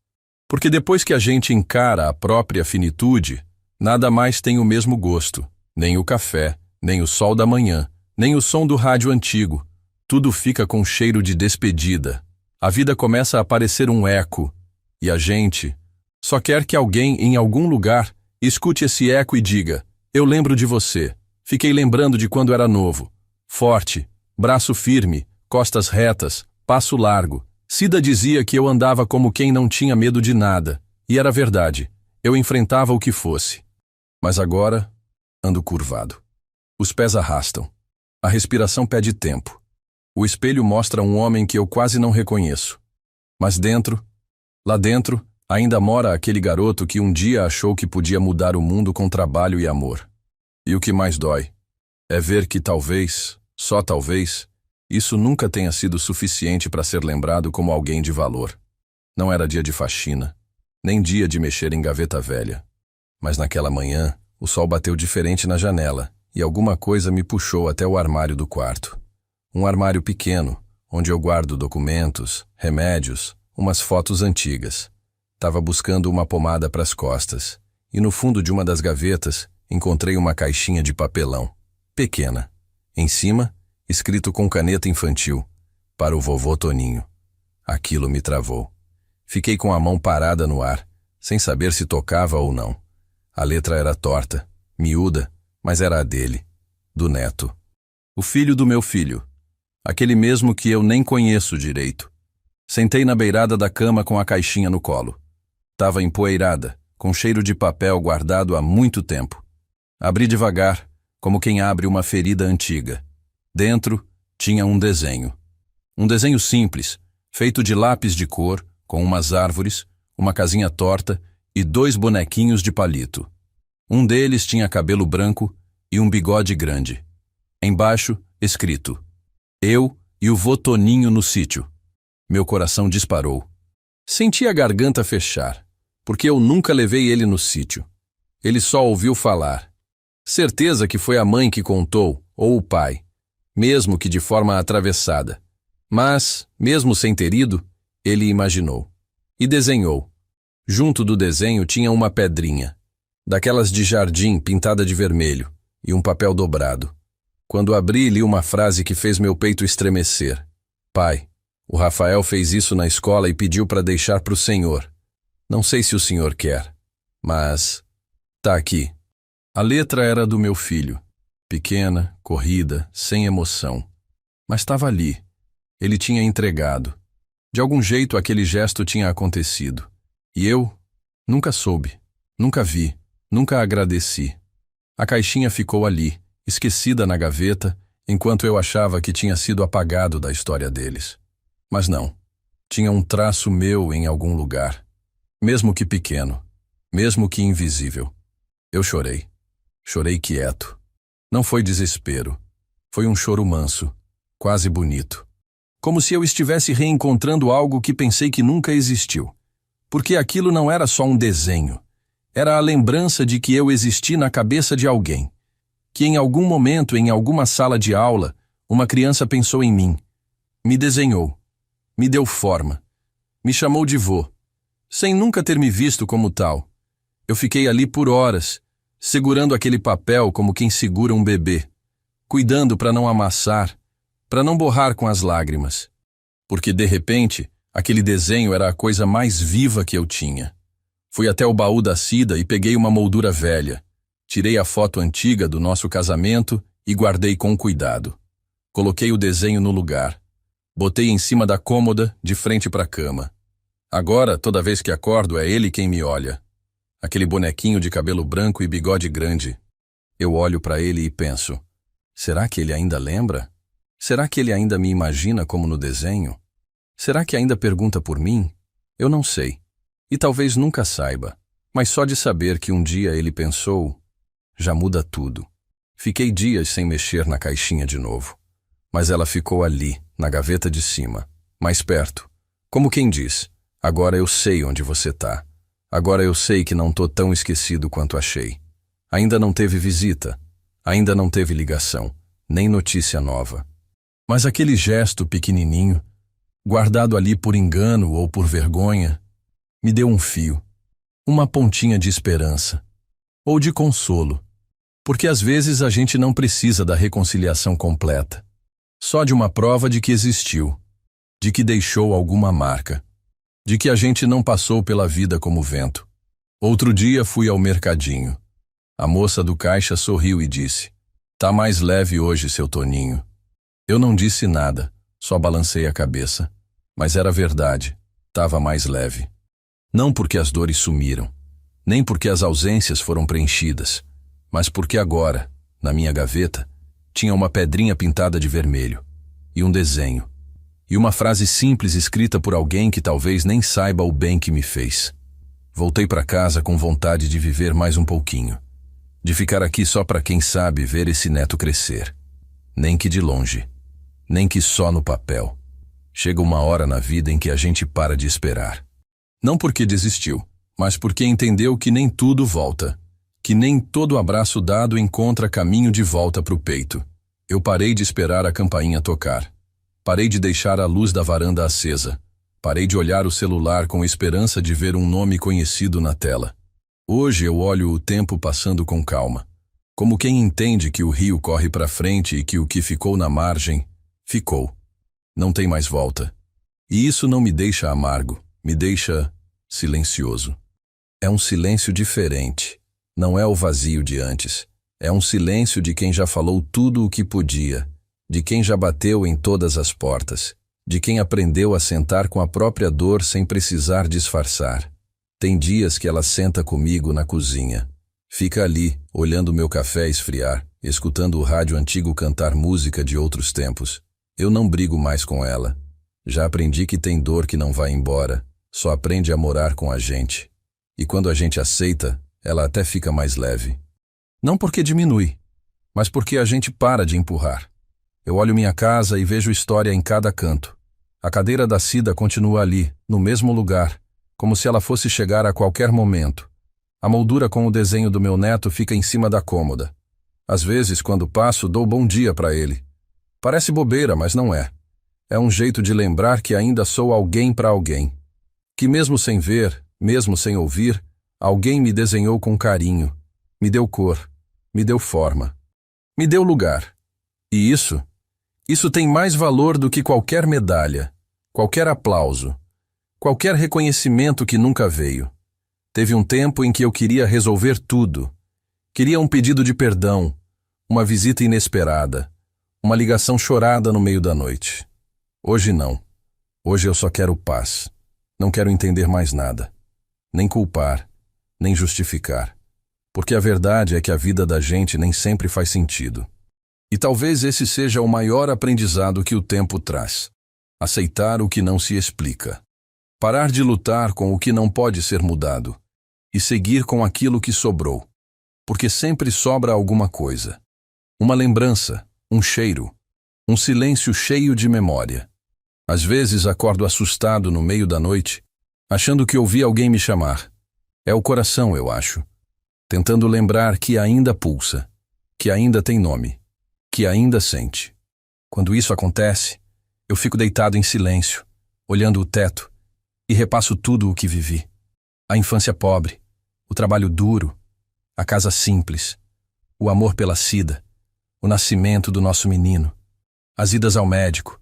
Porque depois que a gente encara a própria finitude, nada mais tem o mesmo gosto. Nem o café, nem o sol da manhã, nem o som do rádio antigo. Tudo fica com cheiro de despedida. A vida começa a parecer um eco. E a gente só quer que alguém em algum lugar escute esse eco e diga: eu lembro de você. Fiquei lembrando de quando era novo. Forte, braço firme, costas retas, passo largo. Cida dizia que eu andava como quem não tinha medo de nada. E era verdade. Eu enfrentava o que fosse. Mas agora, ando curvado. Os pés arrastam. A respiração pede tempo. O espelho mostra um homem que eu quase não reconheço. Mas lá dentro, ainda mora aquele garoto que um dia achou que podia mudar o mundo com trabalho e amor. E o que mais dói é ver que talvez, só talvez, isso nunca tenha sido suficiente para ser lembrado como alguém de valor. Não era dia de faxina, nem dia de mexer em gaveta velha. Mas naquela manhã, o sol bateu diferente na janela e alguma coisa me puxou até o armário do quarto. Um armário pequeno, onde eu guardo documentos, remédios, umas fotos antigas. Tava buscando uma pomada para as costas e no fundo de uma das gavetas encontrei uma caixinha de papelão, pequena. Em cima, escrito com caneta infantil, para o vovô Toninho. Aquilo me travou. Fiquei com a mão parada no ar, sem saber se tocava ou não. A letra era torta, miúda, mas era a dele, do neto. O filho do meu filho, aquele mesmo que eu nem conheço direito. Sentei na beirada da cama com a caixinha no colo. Tava empoeirada, com cheiro de papel guardado há muito tempo. Abri devagar, como quem abre uma ferida antiga. Dentro tinha um desenho. Um desenho simples, feito de lápis de cor, com umas árvores, uma casinha torta e 2 bonequinhos de palito. Um deles tinha cabelo branco e um bigode grande. Embaixo, escrito: eu e o vô Toninho no sítio. Meu coração disparou. Senti a garganta fechar, porque eu nunca levei ele no sítio. Ele só ouviu falar. Certeza que foi a mãe que contou, ou o pai, mesmo que de forma atravessada. Mas, mesmo sem ter ido, ele imaginou. E desenhou. Junto do desenho tinha uma pedrinha, daquelas de jardim pintada de vermelho, e um papel dobrado. Quando abri, li uma frase que fez meu peito estremecer. Pai, o Rafael fez isso na escola e pediu para deixar para o senhor. Não sei se o senhor quer, mas tá aqui. A letra era do meu filho. Pequena, corrida, sem emoção. Mas estava ali. Ele tinha entregado. De algum jeito aquele gesto tinha acontecido. E eu nunca soube, nunca vi, nunca agradeci. A caixinha ficou ali, esquecida na gaveta, enquanto eu achava que tinha sido apagado da história deles. Mas não. Tinha um traço meu em algum lugar. Mesmo que pequeno, mesmo que invisível. Eu chorei. Chorei quieto. Não foi desespero. Foi um choro manso, quase bonito. Como se eu estivesse reencontrando algo que pensei que nunca existiu. Porque aquilo não era só um desenho. Era a lembrança de que eu existi na cabeça de alguém. Que em algum momento, em alguma sala de aula, uma criança pensou em mim. Me desenhou. Me deu forma. Me chamou de vô. Sem nunca ter me visto como tal. Eu fiquei ali por horas, segurando aquele papel como quem segura um bebê, cuidando para não amassar, para não borrar com as lágrimas. Porque, de repente, aquele desenho era a coisa mais viva que eu tinha. Fui até o baú da Cida e peguei uma moldura velha. Tirei a foto antiga do nosso casamento e guardei com cuidado. Coloquei o desenho no lugar. Botei em cima da cômoda, de frente para a cama. Agora, toda vez que acordo, é ele quem me olha. Aquele bonequinho de cabelo branco e bigode grande. Eu olho para ele e penso, será que ele ainda lembra? Será que ele ainda me imagina como no desenho? Será que ainda pergunta por mim? Eu não sei. E talvez nunca saiba. Mas só de saber que um dia ele pensou, já muda tudo. Fiquei dias sem mexer na caixinha de novo. Mas ela ficou ali, na gaveta de cima, mais perto. Como quem diz, agora eu sei onde você tá. Agora eu sei que não tô tão esquecido quanto achei. Ainda não teve visita, ainda não teve ligação, nem notícia nova. Mas aquele gesto pequenininho, guardado ali por engano ou por vergonha, me deu um fio, uma pontinha de esperança, ou de consolo, porque às vezes a gente não precisa da reconciliação completa, só de uma prova de que existiu, de que deixou alguma marca, de que a gente não passou pela vida como vento. Outro dia fui ao mercadinho. A moça do caixa sorriu e disse, "Tá mais leve hoje, seu Toninho." Eu não disse nada, só balancei a cabeça. Mas era verdade, tava mais leve. Não porque as dores sumiram, nem porque as ausências foram preenchidas, mas porque agora, na minha gaveta, tinha uma pedrinha pintada de vermelho, e um desenho, e uma frase simples escrita por alguém que talvez nem saiba o bem que me fez. Voltei para casa com vontade de viver mais um pouquinho, de ficar aqui só para quem sabe ver esse neto crescer. Nem que de longe, nem que só no papel. Chega uma hora na vida em que a gente para de esperar. Não porque desistiu, mas porque entendeu que nem tudo volta, que nem todo abraço dado encontra caminho de volta para o peito. Eu parei de esperar a campainha tocar. Parei de deixar a luz da varanda acesa. Parei de olhar o celular com esperança de ver um nome conhecido na tela. Hoje eu olho o tempo passando com calma, como quem entende que o rio corre para frente e que o que ficou na margem, ficou. Não tem mais volta. E isso não me deixa amargo, me deixa silencioso. É um silêncio diferente. Não é o vazio de antes. É um silêncio de quem já falou tudo o que podia, de quem já bateu em todas as portas, de quem aprendeu a sentar com a própria dor sem precisar disfarçar. Tem dias que ela senta comigo na cozinha. Fica ali, olhando meu café esfriar, escutando o rádio antigo cantar música de outros tempos. Eu não brigo mais com ela. Já aprendi que tem dor que não vai embora, só aprende a morar com a gente. E quando a gente aceita, ela até fica mais leve. Não porque diminui, mas porque a gente para de empurrar. Eu olho minha casa e vejo história em cada canto. A cadeira da Cida continua ali, no mesmo lugar, como se ela fosse chegar a qualquer momento. A moldura com o desenho do meu neto fica em cima da cômoda. Às vezes, quando passo, dou bom dia para ele. Parece bobeira, mas não é. É um jeito de lembrar que ainda sou alguém para alguém. Que mesmo sem ver, mesmo sem ouvir, alguém me desenhou com carinho, me deu cor, me deu forma, me deu lugar. E isso tem mais valor do que qualquer medalha, qualquer aplauso, qualquer reconhecimento que nunca veio. Teve um tempo em que eu queria resolver tudo. Queria um pedido de perdão, uma visita inesperada, uma ligação chorada no meio da noite. Hoje não. Hoje eu só quero paz. Não quero entender mais nada. Nem culpar, nem justificar. Porque a verdade é que a vida da gente nem sempre faz sentido. E talvez esse seja o maior aprendizado que o tempo traz. Aceitar o que não se explica. Parar de lutar com o que não pode ser mudado. E seguir com aquilo que sobrou. Porque sempre sobra alguma coisa. Uma lembrança, um cheiro, um silêncio cheio de memória. Às vezes acordo assustado no meio da noite, achando que ouvi alguém me chamar. É o coração, eu acho. Tentando lembrar que ainda pulsa, que ainda tem nome, que ainda sente. Quando isso acontece, eu fico deitado em silêncio, olhando o teto, e repasso tudo o que vivi. A infância pobre, o trabalho duro, a casa simples, o amor pela Cida, o nascimento do nosso menino, as idas ao médico,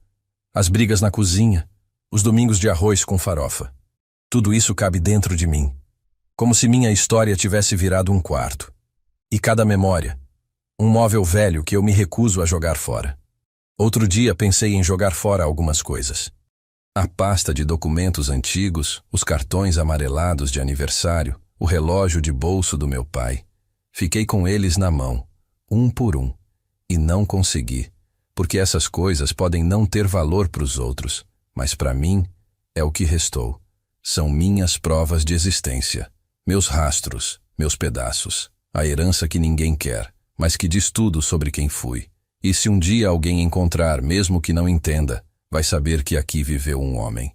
as brigas na cozinha, os domingos de arroz com farofa. Tudo isso cabe dentro de mim, como se minha história tivesse virado um quarto. E cada memória, um móvel velho que eu me recuso a jogar fora. Outro dia pensei em jogar fora algumas coisas. A pasta de documentos antigos, os cartões amarelados de aniversário, o relógio de bolso do meu pai. Fiquei com eles na mão, um por um, e não consegui, porque essas coisas podem não ter valor para os outros, mas para mim é o que restou. São minhas provas de existência, Meus rastros, meus pedaços, a herança que ninguém quer, mas que diz tudo sobre quem fui. E se um dia alguém encontrar, mesmo que não entenda, vai saber que aqui viveu um homem.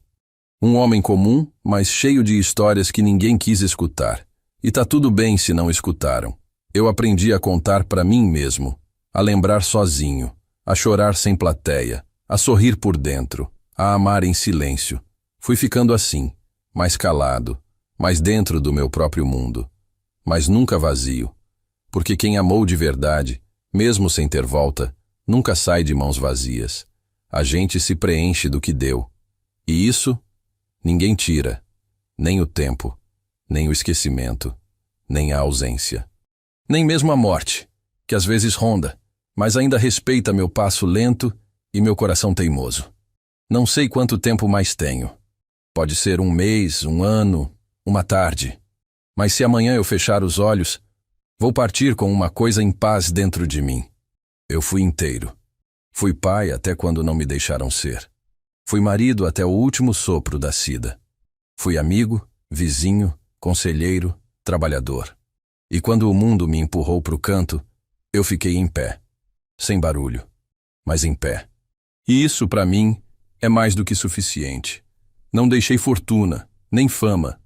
Um homem comum, mas cheio de histórias que ninguém quis escutar. E tá tudo bem se não escutaram. Eu aprendi a contar para mim mesmo, a lembrar sozinho, a chorar sem plateia, a sorrir por dentro, a amar em silêncio. Fui ficando assim, mais calado, mais dentro do meu próprio mundo, mas nunca vazio, porque quem amou de verdade, mesmo sem ter volta, nunca sai de mãos vazias. A gente se preenche do que deu. E isso, ninguém tira, nem o tempo, nem o esquecimento, nem a ausência. Nem mesmo a morte, que às vezes ronda, mas ainda respeita meu passo lento e meu coração teimoso. Não sei quanto tempo mais tenho. Pode ser um mês, um ano, uma tarde. Mas se amanhã eu fechar os olhos, vou partir com uma coisa em paz dentro de mim. Eu fui inteiro. Fui pai até quando não me deixaram ser. Fui marido até o último sopro da sida. Fui amigo, vizinho, conselheiro, trabalhador. E quando o mundo me empurrou para o canto, eu fiquei em pé. Sem barulho, mas em pé. E isso, para mim, é mais do que suficiente. Não deixei fortuna, nem fama,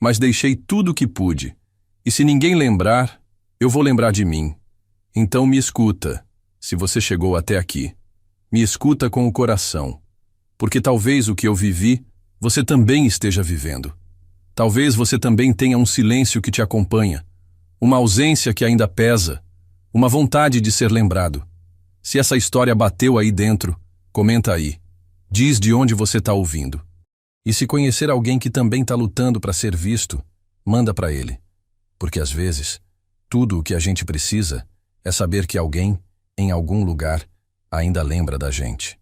mas deixei tudo o que pude. E se ninguém lembrar, eu vou lembrar de mim. Então me escuta, se você chegou até aqui. Me escuta com o coração, porque talvez o que eu vivi, você também esteja vivendo. Talvez você também tenha um silêncio que te acompanha, uma ausência que ainda pesa, uma vontade de ser lembrado. Se essa história bateu aí dentro, comenta aí. Diz de onde você está ouvindo. E se conhecer alguém que também está lutando para ser visto, manda para ele. Porque às vezes, tudo o que a gente precisa é saber que alguém, em algum lugar, ainda lembra da gente.